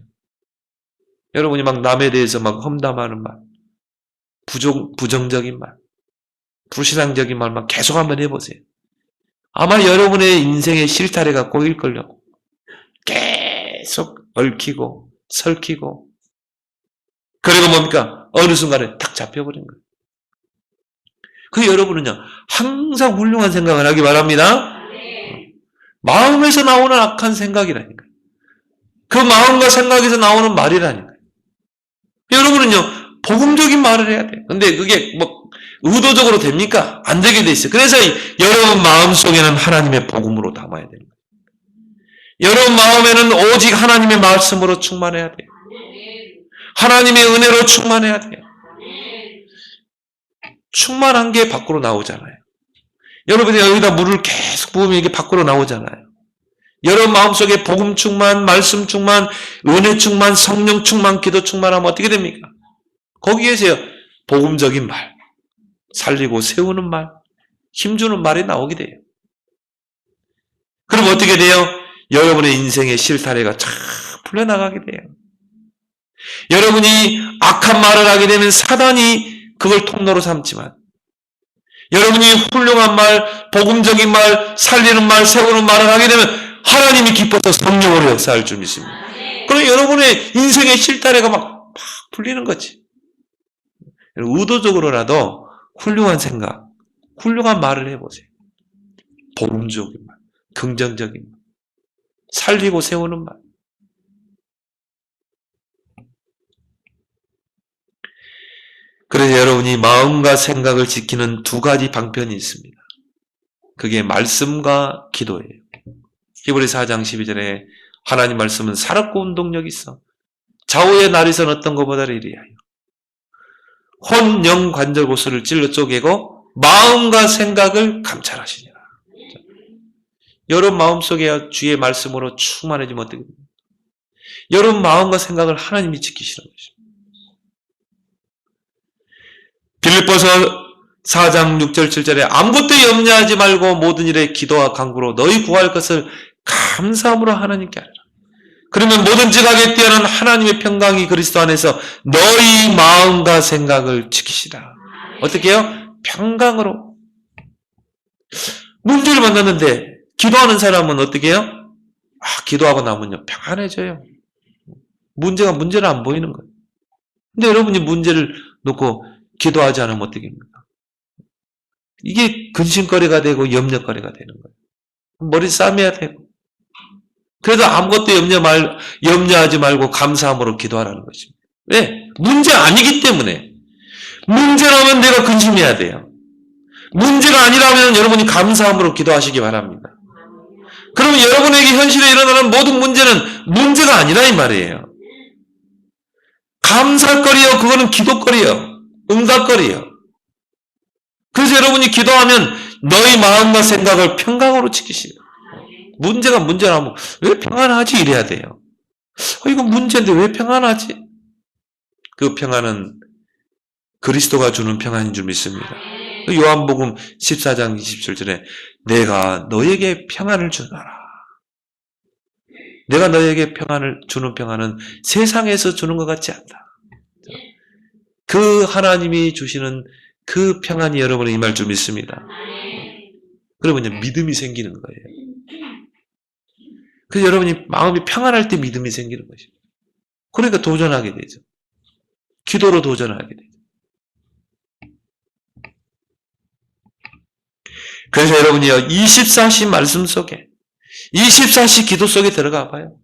여러분이 막 남에 대해서 막 험담하는 말, 부정적인 말, 불신앙적인 말 막 계속 한번 해보세요. 아마 여러분의 인생의 실타래가 꼬일걸요. 계속 얽히고 설키고, 그리고 뭡니까? 어느 순간에 탁 잡혀버린 거예요. 그 여러분은요, 항상 훌륭한 생각을 하기 바랍니다. 마음에서 나오는 악한 생각이라니까요. 그 마음과 생각에서 나오는 말이라니까요. 여러분은요, 복음적인 말을 해야 돼요. 근데 그게 의도적으로 됩니까? 안 되게 돼 있어요. 그래서 여러분 마음속에는 하나님의 복음으로 담아야 되는 거예요. 여러분 마음에는 오직 하나님의 말씀으로 충만해야 돼요. 하나님의 은혜로 충만해야 돼요. 충만한 게 밖으로 나오잖아요. 여러분이 여기다 물을 계속 부으면 이게 밖으로 나오잖아요. 여러분 마음속에 복음 충만, 말씀 충만, 은혜 충만, 성령 충만, 기도 충만하면 어떻게 됩니까? 거기에서요, 복음적인 말, 살리고 세우는 말, 힘주는 말이 나오게 돼요. 그럼 어떻게 돼요? 여러분의 인생의 실타래가 쫙 풀려나가게 돼요. 여러분이 악한 말을 하게 되면 사단이 그걸 통로로 삼지만, 여러분이 훌륭한 말, 복음적인 말, 살리는 말, 세우는 말을 하게 되면 하나님이 기뻐서 성령으로 역사할 줄 믿습니다. 그럼 여러분의 인생의 실타래가 막 풀리는 거지. 의도적으로라도 훌륭한 생각, 훌륭한 말을 해보세요. 복음적인 말, 긍정적인 말, 살리고 세우는 말. 그래서 여러분이 마음과 생각을 지키는 두 가지 방편이 있습니다. 그게 말씀과 기도예요. 히브리서 4장 12절에 하나님 말씀은 살았고 운동력이 있어 좌우의 나리선 어떤 것보다 이리하여 혼, 영, 관절, 고수를 찔러 쪼개고 마음과 생각을 감찰하시니라. 여러분 마음속에 주의 말씀으로 충만해지면 어떻게 됩니까? 여러분 마음과 생각을 하나님이 지키시는 것입니다. 빌립보서 4장 6절 7절에 아무것도 염려하지 말고 모든 일에 기도와 간구로 너희 구할 것을 감사함으로 하나님께 하리라. 그러면 모든 지각에 뛰어난 하나님의 평강이 그리스도 안에서 너희 마음과 생각을 지키시라. 어떻게 해요? 평강으로. 문제를 만났는데 기도하는 사람은 어떻게 해요? 기도하고 나면요 평안해져요. 문제를 안 보이는 거예요. 근데 여러분이 문제를 놓고 기도하지 않으면 어떻게 됩니까? 이게 근심거리가 되고 염려거리가 되는 거예요. 머리 싸매야 되고. 그래도 아무것도 염려하지 말고 감사함으로 기도하라는 것입니다. 왜? 문제 아니기 때문에. 문제라면 내가 근심해야 돼요. 문제가 아니라면 여러분이 감사함으로 기도하시기 바랍니다. 그러면 여러분에게 현실에 일어나는 모든 문제는 문제가 아니라 이 말이에요. 감사거리요. 그거는 기도거리요. 응답거리요. 그래서 여러분이 기도하면 너희 마음과 생각을 평강으로 지키시라. 문제라면 왜 평안하지? 이래야 돼요. 이거 문제인데 왜 평안하지? 그 평안은 그리스도가 주는 평안인 줄 믿습니다. 요한복음 14장 27절에 내가 너에게 평안을 주노라. 내가 너에게 평안을 주는 평안은 세상에서 주는 것 같지 않다. 그 하나님이 주시는 그 평안이 여러분에 임할 줄 믿습니다. 그러면 믿음이 생기는 거예요. 그래서 여러분이 마음이 평안할 때 믿음이 생기는 것입니다. 그러니까 도전하게 되죠. 기도로 도전하게 되죠. 그래서 여러분이요 24시 말씀 속에 24시 기도 속에 들어가 봐요.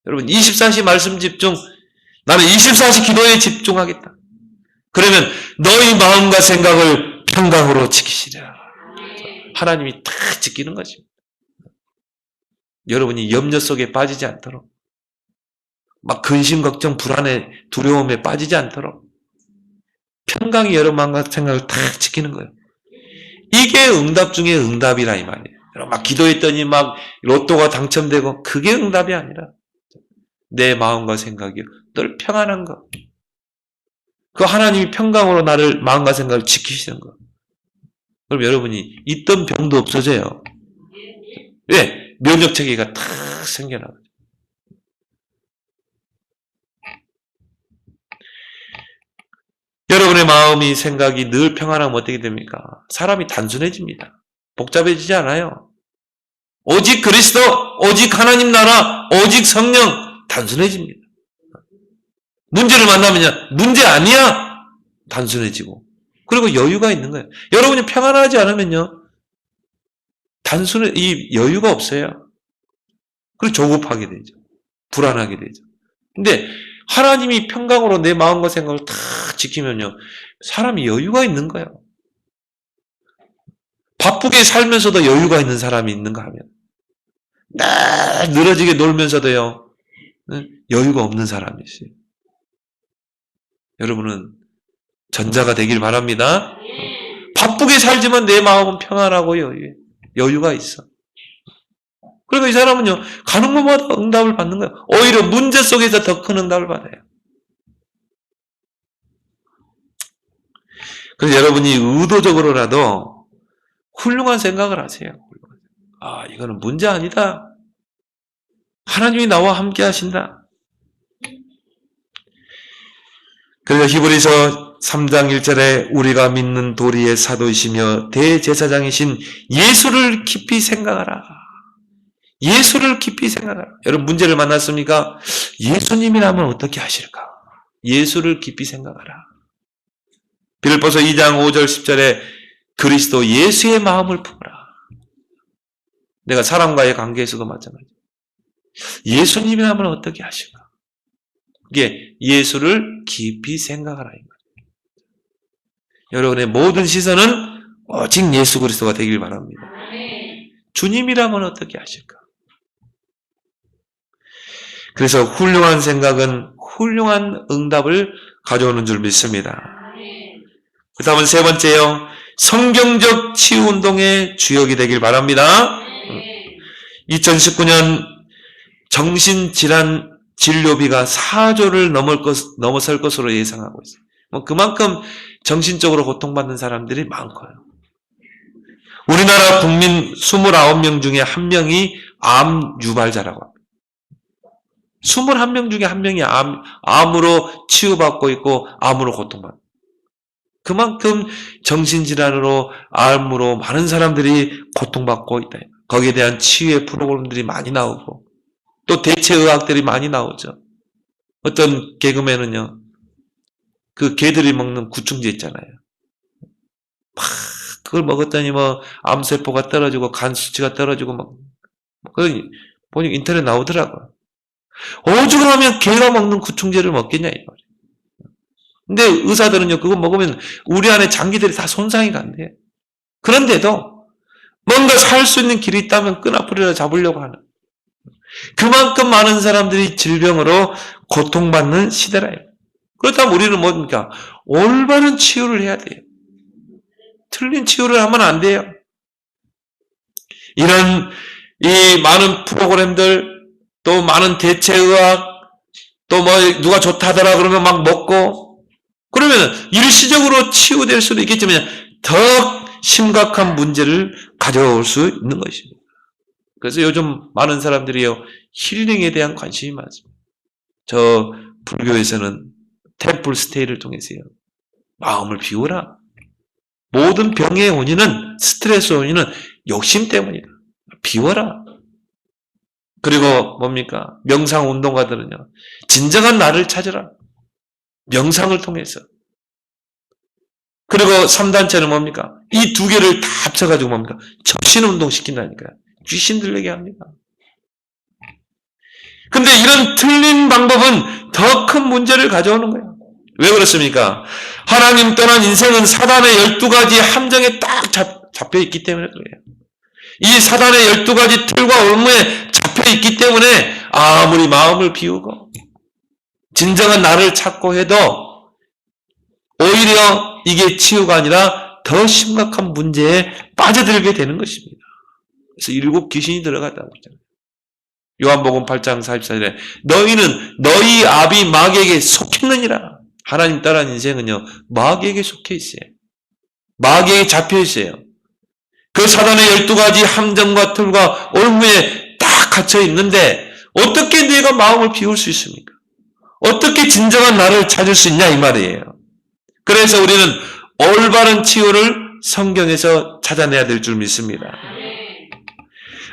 여러분 24시 말씀 집중, 나는 24시 기도에 집중하겠다. 그러면 너희 마음과 생각을 평강으로 지키시라. 하나님이 다 지키는 것입니다. 여러분이 염려 속에 빠지지 않도록, 막 근심, 걱정, 불안에, 두려움에 빠지지 않도록 평강이 여러분 마음과 생각을 다 지키는 거예요. 이게 응답 중에 응답이라 이 말이에요. 막 기도했더니 막 로또가 당첨되고 그게 응답이 아니라 내 마음과 생각이 늘 평안한 것. 그 하나님이 평강으로 나를 마음과 생각을 지키시는 것. 그럼 여러분이 있던 병도 없어져요. 왜? 면역 체계가 탁 생겨나거든요. 여러분의 마음이 생각이 늘 평안하면 어떻게 됩니까? 사람이 단순해집니다. 복잡해지지 않아요. 오직 그리스도, 오직 하나님 나라, 오직 성령 단순해집니다. 문제를 만나면요 문제 아니야 단순해지고 그리고 여유가 있는 거예요. 여러분이 평안하지 않으면요 이 여유가 없어요. 그리고 조급하게 되죠. 불안하게 되죠. 근데 하나님이 평강으로 내 마음과 생각을 다 지키면요, 사람이 여유가 있는 거예요. 바쁘게 살면서도 여유가 있는 사람이 있는가 하면, 늘 늘어지게 놀면서도요, 여유가 없는 사람이 있어요. 여러분은 전자가 되길 바랍니다. 바쁘게 살지만 내 마음은 평안하고 여유가 있어. 그러니까 이 사람은요, 가는 곳마다 응답을 받는 거예요. 오히려 문제 속에서 더 큰 응답을 받아요. 그래서 여러분이 의도적으로라도 훌륭한 생각을 하세요. 아, 이거는 문제 아니다. 하나님이 나와 함께 하신다. 그래서 히브리서 3장 1절에 우리가 믿는 도리의 사도이시며 대제사장이신 예수를 깊이 생각하라. 예수를 깊이 생각하라. 여러분 문제를 만났습니까? 예수님이라면 어떻게 하실까? 예수를 깊이 생각하라. 빌립보서 2장 5절 10절에 그리스도 예수의 마음을 품으라. 내가 사람과의 관계에서도 마찬가지예요. 예수님이라면 어떻게 하실까? 이게 예수를 깊이 생각하라. 여러분의 모든 시선은 오직 예수 그리스도가 되길 바랍니다. 주님이라면 어떻게 하실까? 그래서 훌륭한 생각은 훌륭한 응답을 가져오는 줄 믿습니다. 그 다음은 세 번째요. 성경적 치유운동의 주역이 되길 바랍니다. 2019년 정신질환 진료비가 4조를 넘어설 것으로 예상하고 있어요. 그만큼 정신적으로 고통받는 사람들이 많고요. 우리나라 국민 29명 중에 1명이 암 유발자라고 합니다. 21명 중에 1명이 암으로 치유받고 있고 암으로 고통받고, 그만큼 정신질환으로 암으로 많은 사람들이 고통받고 있다. 거기에 대한 치유의 프로그램들이 많이 나오고 또 대체의학들이 많이 나오죠. 어떤 개그맨은요, 그 개들이 먹는 구충제 있잖아요. 막 그걸 먹었더니 뭐 암세포가 떨어지고 간 수치가 떨어지고 막 그 보니까 인터넷 나오더라고요. 오죽하면 개가 먹는 구충제를 먹겠냐 이 말이에요. 근데 의사들은요, 그거 먹으면 우리 안에 장기들이 다 손상이 간대요. 그런데도 뭔가 살 수 있는 길이 있다면 끈아풀이라 잡으려고 하는, 그만큼 많은 사람들이 질병으로 고통받는 시대라요. 그렇다면 우리는 뭡니까? 올바른 치유를 해야 돼요. 틀린 치유를 하면 안 돼요. 이런 이 많은 프로그램들, 또 많은 대체의학, 또 뭐 누가 좋다더라 그러면 막 먹고, 그러면 일시적으로 치유될 수도 있겠지만 더 심각한 문제를 가져올 수 있는 것입니다. 그래서 요즘 많은 사람들이요, 힐링에 대한 관심이 많습니다. 저 불교에서는 템플 스테이를 통해서요, 마음을 비우라. 모든 병의 원인은, 스트레스 원인은 욕심 때문이다. 비워라. 그리고 뭡니까? 명상 운동가들은요, 진정한 나를 찾으라. 명상을 통해서. 그리고 3단체는 뭡니까? 이 두 개를 다 합쳐가지고 뭡니까? 접신운동 시킨다니까요. 귀신 들리게 합니다. 근데 이런 틀린 방법은 더 큰 문제를 가져오는 거예요. 왜 그렇습니까? 하나님 떠난 인생은 사단의 12가지 함정에 딱 잡혀 있기 때문에 그래요. 이 사단의 12가지 틀과 올무에 잡혀 있기 때문에 아무리 마음을 비우고 진정한 나를 찾고 해도 오히려 이게 치유가 아니라 더 심각한 문제에 빠져들게 되는 것입니다. 그래서 7 귀신이 들어갔다고 했잖아요. 요한복음 8장 44절에 너희는 너희 아비 마귀에게 속했느니라. 하나님 떠난 인생은요, 마귀에게 속해 있어요. 마귀에게 잡혀 있어요. 그 사단의 12가지 함정과 틀과 올무에 딱 갇혀 있는데 어떻게 내가 마음을 비울 수 있습니까? 어떻게 진정한 나를 찾을 수 있냐 이 말이에요. 그래서 우리는 올바른 치유를 성경에서 찾아내야 될 줄 믿습니다.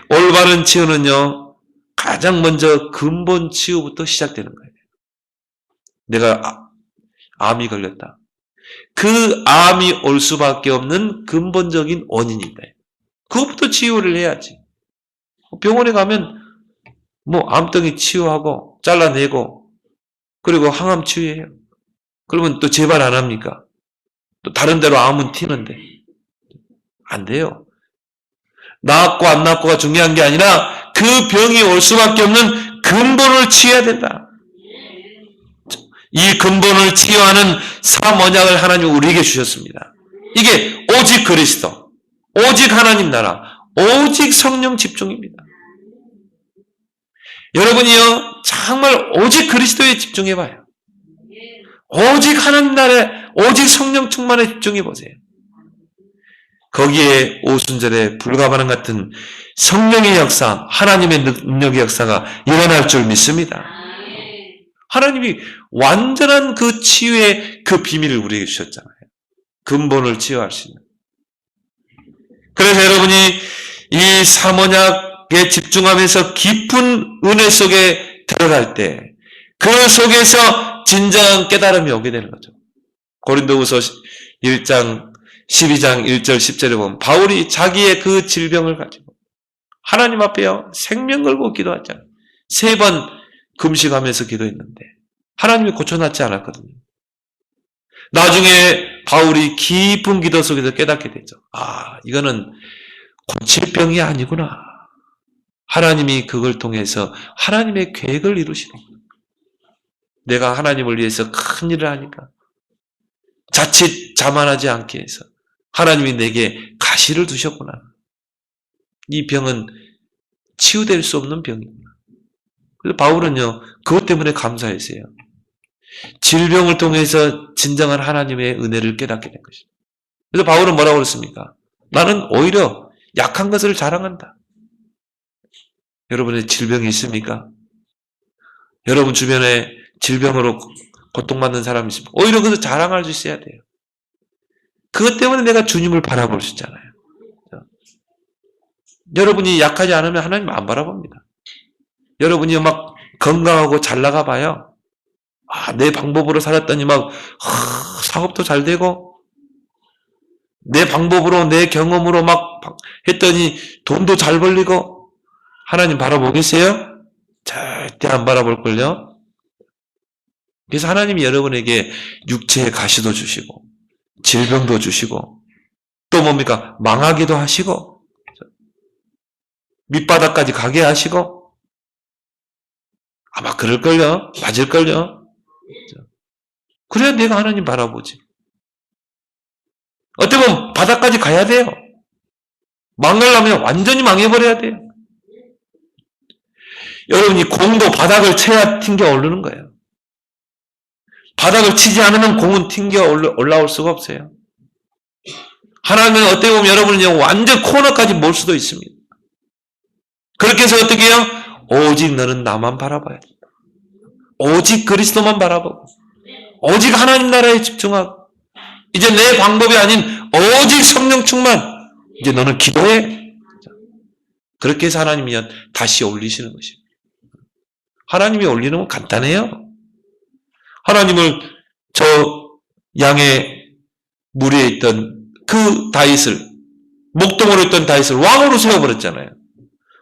올바른 치유는요, 가장 먼저 근본 치유부터 시작되는 거예요. 내가 암이 걸렸다. 그 암이 올 수밖에 없는 근본적인 원인이 있다. 그것부터 치유를 해야지. 병원에 가면 뭐 암덩이 치유하고 잘라내고 그리고 항암 치유해요. 그러면 또 재발 안 합니까? 또 다른 데로 암은 튀는데. 안 돼요. 낫고 안 낫고가 중요한 게 아니라 그 병이 올 수밖에 없는 근본을 치유해야 된다. 이 근본을 치유하는 사모약을 하나님 우리에게 주셨습니다. 이게 오직 그리스도, 오직 하나님 나라, 오직 성령 집중입니다. 여러분이요, 정말 오직 그리스도에 집중해봐요. 오직 하나님 나라에, 오직 성령 충만에 집중해보세요. 거기에 오순절에 불가반응 같은 성령의 역사, 하나님의 능력의 역사가 일어날 줄 믿습니다. 하나님이 완전한 그 치유의 그 비밀을 우리에게 주셨잖아요. 근본을 치유할 수 있는. 그래서 여러분이 이 사모약에 집중하면서 깊은 은혜 속에 들어갈 때 그 속에서 진정한 깨달음이 오게 되는 거죠. 고린도후서 1장 12장 1절 10절에 보면 바울이 자기의 그 질병을 가지고 하나님 앞에요 생명 걸고 기도했잖아요. 3번 금식하면서 기도했는데 하나님이 고쳐놨지 않았거든요. 나중에 바울이 깊은 기도 속에서 깨닫게 되죠. 아, 이거는 고칠 병이 아니구나. 하나님이 그걸 통해서 하나님의 계획을 이루시는 거예요. 내가 하나님을 위해서 큰 일을 하니까 자칫 자만하지 않게 해서 하나님이 내게 가시를 두셨구나. 이 병은 치유될 수 없는 병이구나. 그래서 바울은요, 그것 때문에 감사했어요. 질병을 통해서 진정한 하나님의 은혜를 깨닫게 된 것이죠. 그래서 바울은 뭐라고 그랬습니까? 나는 오히려 약한 것을 자랑한다. 여러분의 질병이 있습니까? 여러분 주변에 질병으로 고통받는 사람이 있습니까? 오히려 그것을 자랑할 수 있어야 돼요. 그것 때문에 내가 주님을 바라볼 수 있잖아요. 여러분이 약하지 않으면 하나님 안 바라봅니다. 여러분이 막 건강하고 잘 나가봐요. 아, 내 방법으로 살았더니 막 사업도 잘 되고 내 방법으로 내 경험으로 막 했더니 돈도 잘 벌리고 하나님 바라보겠어요? 절대 안 바라볼걸요? 그래서 하나님이 여러분에게 육체의 가시도 주시고 질병도 주시고 또 뭡니까? 망하기도 하시고 밑바닥까지 가게 하시고 아마 그럴걸요? 맞을걸요? 그래야 내가 하나님 바라보지. 어떻게 보면 바닥까지 가야 돼요. 망하려면 완전히 망해버려야 돼요. 여러분이 공도 바닥을 쳐야 튕겨 오르는 거예요. 바닥을 치지 않으면 공은 튕겨 올라올 수가 없어요. 하나님은 어떻게 보면 여러분이 완전 코너까지 몰 수도 있습니다. 그렇게 해서 어떻게 해요? 오직 너는 나만 바라봐야 돼. 오직 그리스도만 바라보고 오직 하나님 나라에 집중하고 이제 내 방법이 아닌 오직 성령 충만 이제 너는 기도해. 그렇게 해서 하나님이 다시 올리시는 것입니다. 하나님이 올리는 건 간단해요. 하나님을 저 양의 무리에 있던 그 다윗을 목동으로 있던 다윗을 왕으로 세워버렸잖아요.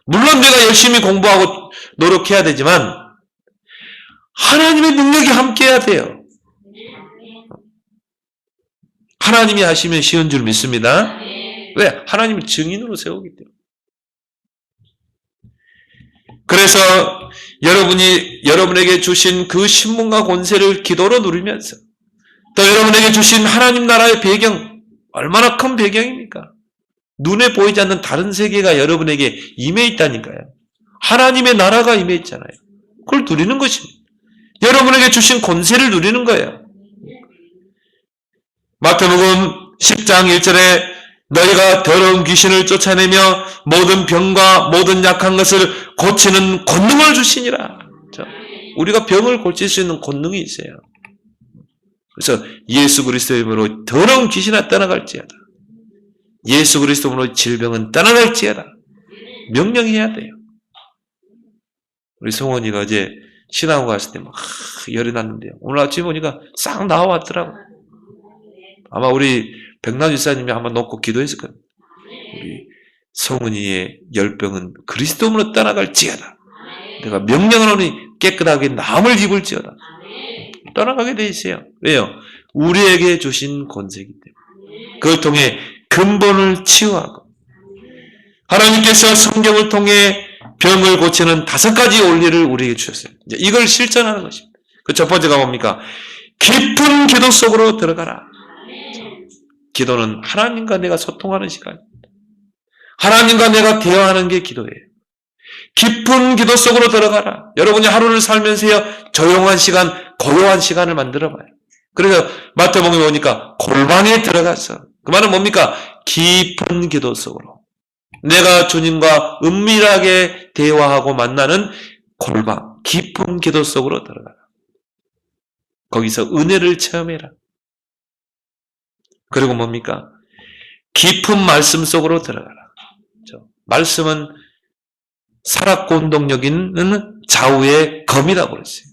물론 내가 열심히 공부하고 노력해야 되지만 하나님의 능력이 함께해야 돼요. 하나님이 하시면 쉬운 줄 믿습니다. 왜? 하나님을 증인으로 세우기 때문에. 그래서 여러분에게 주신 그 신분과 권세를 기도로 누리면서 또 여러분에게 주신 하나님 나라의 배경, 얼마나 큰 배경입니까? 눈에 보이지 않는 다른 세계가 여러분에게 임해 있다니까요. 하나님의 나라가 임해 있잖아요. 그걸 누리는 것입니다. 여러분에게 주신 권세를 누리는 거예요. 마태복음 10장 1절에 너희가 더러운 귀신을 쫓아내며 모든 병과 모든 약한 것을 고치는 권능을 주시니라. 우리가 병을 고칠 수 있는 권능이 있어요. 그래서 예수 그리스도의 이름으로 더러운 귀신아 떠나갈지어다. 예수 그리스도의 이름으로 질병은 떠나갈지어다. 명령해야 돼요. 우리 성원이가 어제 신학원 갔을 때 막 열이 났는데요. 오늘 아침에 보니까 싹 나와왔더라고요. 아마 우리 백남 유사님이 한번 놓고 기도했을 겁니다. 우리 성은이의 열병은 그리스도로 떠나갈지어다. 내가 명령을 하니 깨끗하게 남을 입을지어다. 떠나가게 돼 있어요. 왜요? 우리에게 주신 권세이기 때문에. 그걸 통해 근본을 치유하고 하나님께서 성경을 통해 병을 고치는 5가지 원리를 우리에게 주셨어요. 이제 이걸 실천하는 것입니다. 그 첫 번째가 뭡니까? 깊은 기도 속으로 들어가라. 기도는 하나님과 내가 소통하는 시간입니다. 하나님과 내가 대화하는 게 기도예요. 깊은 기도 속으로 들어가라. 여러분이 하루를 살면서요, 조용한 시간, 고요한 시간을 만들어봐요. 그래서 마태복음에 보니까 골방에 들어가서, 그 말은 뭡니까? 깊은 기도 속으로. 내가 주님과 은밀하게 대화하고 만나는 골방, 깊은 기도 속으로 들어가라. 거기서 은혜를 체험해라. 그리고 뭡니까? 깊은 말씀 속으로 들어가라. 말씀은 살았고 운동력 있는 좌우의 검이라고 그랬어요.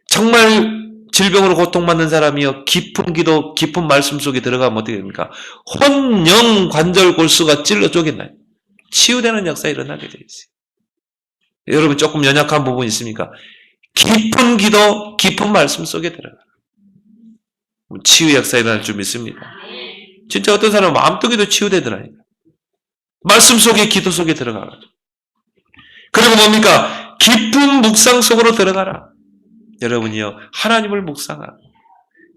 정말 질병으로 고통받는 사람이요, 깊은 기도, 깊은 말씀 속에 들어가면 어떻게 됩니까? 혼, 영, 관절, 골수가 찔러 쪼갠나요? 치유되는 역사가 일어나게 되어 있어요. 여러분 조금 연약한 부분이 있습니까? 깊은 기도, 깊은 말씀 속에 들어가라. 치유 역사 일어날 줄 믿습니다. 진짜 어떤 사람은 마음속에도 치유되더라니까. 말씀 속에, 기도 속에 들어가가지고. 그리고 뭡니까? 깊은 묵상 속으로 들어가라. 여러분이요, 하나님을 묵상하고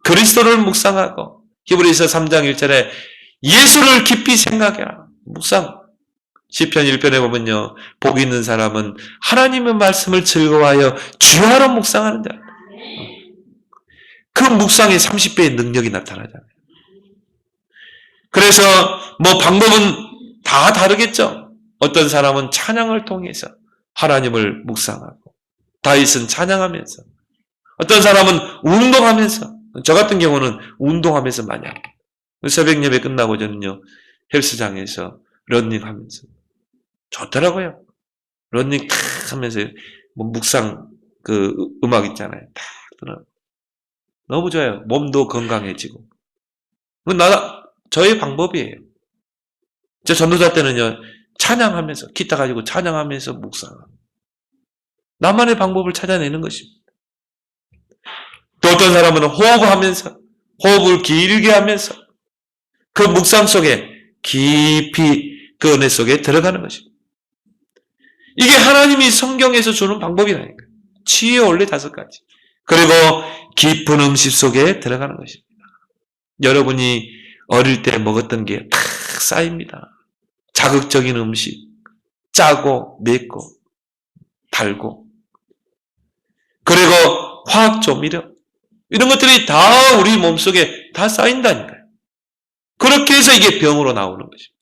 그리스도를 묵상하고 히브리서 3장 1절에 예수를 깊이 생각해라. 묵상. 시편 1편에 보면요, 복 있는 사람은 하나님의 말씀을 즐거워하여 주야로 묵상하는 자. 그 묵상에 30배의 능력이 나타나잖아요. 그래서 뭐 방법은 다 다르겠죠. 어떤 사람은 찬양을 통해서 하나님을 묵상하고, 다윗은 찬양하면서, 어떤 사람은 운동하면서, 저 같은 경우는 운동하면서 많이 합니다. 새벽 예배 끝나고 저는요, 헬스장에서 러닝하면서 좋더라고요. 러닝 탁 하면서 뭐 묵상 그 음악 있잖아요. 탁 들어. 너무 좋아요. 몸도 건강해지고. 저의 방법이에요. 저 전도자 때는요, 찬양하면서, 기타 가지고 찬양하면서 묵상하고. 나만의 방법을 찾아내는 것입니다. 또 어떤 사람은 호흡하면서, 호흡을 길게 하면서, 그 묵상 속에 깊이 그 은혜 속에 들어가는 것입니다. 이게 하나님이 성경에서 주는 방법이라니까요. 치유의 원리 5가지. 그리고 깊은 음식 속에 들어가는 것입니다. 여러분이 어릴 때 먹었던 게 다 쌓입니다. 자극적인 음식, 짜고 맵고 달고, 그리고 화학 조미료, 이런 것들이 다 우리 몸속에 다 쌓인다니까요. 그렇게 해서 이게 병으로 나오는 것입니다.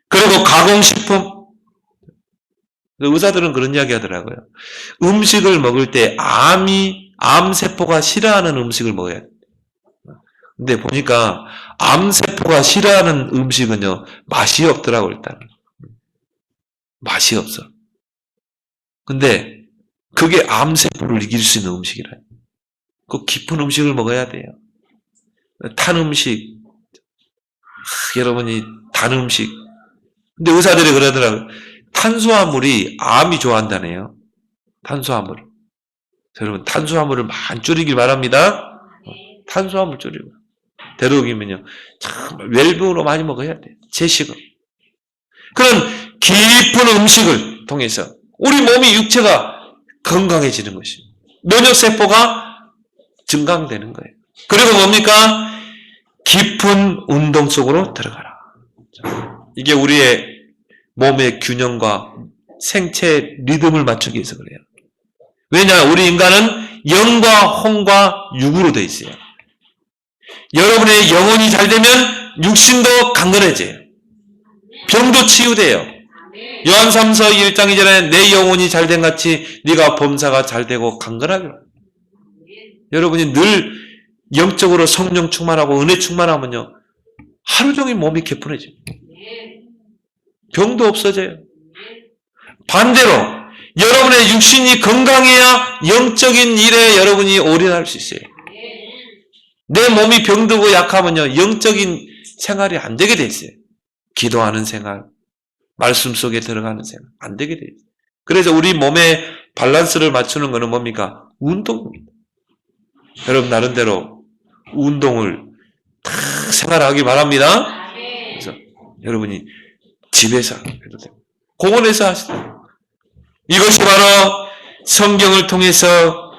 그리고 가공식품, 의사들은 그런 이야기 하더라고요. 음식을 먹을 때 암세포가 싫어하는 음식을 먹어야 돼요. 근데 보니까 암세포가 싫어하는 음식은요, 맛이 없더라고, 일단. 맛이 없어. 근데 그게 암세포를 이길 수 있는 음식이라. 그 깊은 음식을 먹어야 돼요. 탄 음식, 여러분이 단 음식. 근데 의사들이 그러더라고요. 탄수화물이 암이 좋아한다네요. 탄수화물. 여러분, 탄수화물을 많이 줄이길 바랍니다. 탄수화물 줄이고. 되도록이면요, 정말 웰빙으로 많이 먹어야 돼요. 제식으로. 그런 깊은 음식을 통해서 우리 몸이, 육체가 건강해지는 것입니다. 면역세포가 증강되는 거예요. 그리고 뭡니까? 깊은 운동 속으로 들어가라. 이게 우리의 몸의 균형과 생체 리듬을 맞추기 위해서 그래요. 왜냐? 우리 인간은 영과 혼과 육으로 되어 있어요. 여러분의 영혼이 잘 되면 육신도 강건해져요. 병도 치유돼요. 요한삼서 1장 2절에 내 영혼이 잘된 같이 네가 범사가 잘되고 강건하게. 여러분이 늘 영적으로 성령 충만하고 은혜 충만하면요, 하루 종일 몸이 개운해집니다. 병도 없어져요. 반대로 여러분의 육신이 건강해야 영적인 일에 여러분이 올인할 수 있어요. 내 몸이 병들고 약하면요, 영적인 생활이 안 되게 돼 있어요. 기도하는 생활, 말씀 속에 들어가는 생활, 안 되게 돼 있어요. 그래서 우리 몸의 밸런스를 맞추는 것은 뭡니까? 운동입니다. 여러분 나름대로 운동을 다 생활하기 바랍니다. 그래서 여러분이 집에서 해도 됩니다. 공원에서 하시도 됩니다. 이것이 바로 성경을 통해서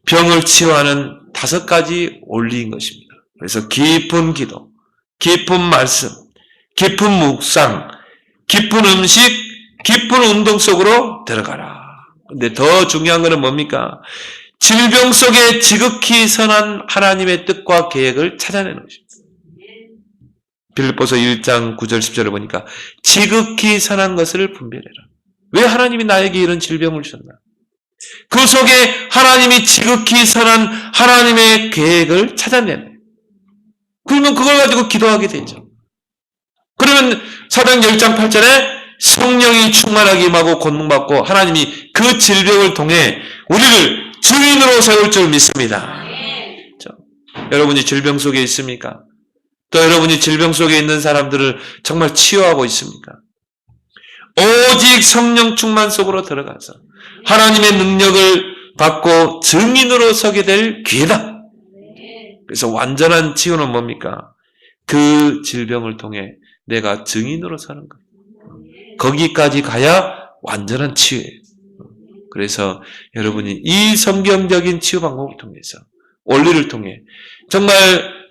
병을 치유하는 5가지 원리인 것입니다. 그래서 깊은 기도, 깊은 말씀, 깊은 묵상, 깊은 음식, 깊은 운동 속으로 들어가라. 근데 더 중요한 것은 뭡니까? 질병 속에 지극히 선한 하나님의 뜻과 계획을 찾아내는 것입니다. 빌립보서 1장 9절 10절을 보니까 지극히 선한 것을 분별해라. 왜 하나님이 나에게 이런 질병을 주셨나? 그 속에 하나님이 지극히 선한 하나님의 계획을 찾아내네. 그러면 그걸 가지고 기도하게 되죠. 그러면 사도행전 1장 8절에 성령이 충만하게 임하고 권능받고 하나님이 그 질병을 통해 우리를 증인으로 세울 줄 믿습니다. 여러분이 질병 속에 있습니까? 또 여러분이 질병 속에 있는 사람들을 정말 치유하고 있습니까? 오직 성령 충만 속으로 들어가서 하나님의 능력을 받고 증인으로 서게 될 기회다. 그래서 완전한 치유는 뭡니까? 그 질병을 통해 내가 증인으로 서는 것. 거기까지 가야 완전한 치유예요. 그래서 여러분이 이 성경적인 치유 방법을 통해서 원리를 통해 정말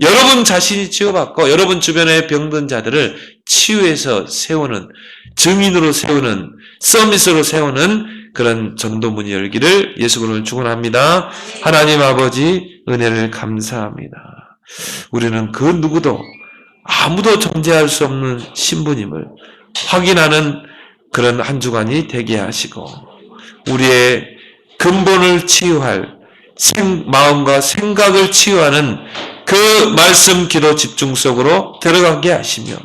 여러분 자신이 치유받고 여러분 주변의 병든 자들을 치유해서 세우는, 증인으로 세우는, 서밋으로 세우는 그런 전도문이 열기를 예수 그리스도로 축원합니다. 하나님 아버지 은혜를 감사합니다. 우리는 그 누구도 아무도 존재할 수 없는 신부님을 확인하는 그런 한 주간이 되게 하시고 우리의 근본을 치유할 마음과 생각을 치유하는 그 말씀 기도 집중 속으로 들어가게 하시며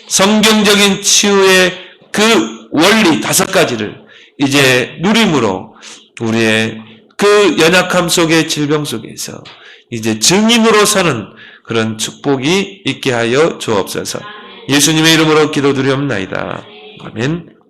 성경적인 치유의 그 원리 5가지를 이제 누림으로 우리의 그 연약함 속의 질병 속에서 이제 증인으로 서는 그런 축복이 있게 하여 주옵소서. 예수님의 이름으로 기도드리옵나이다. 아멘.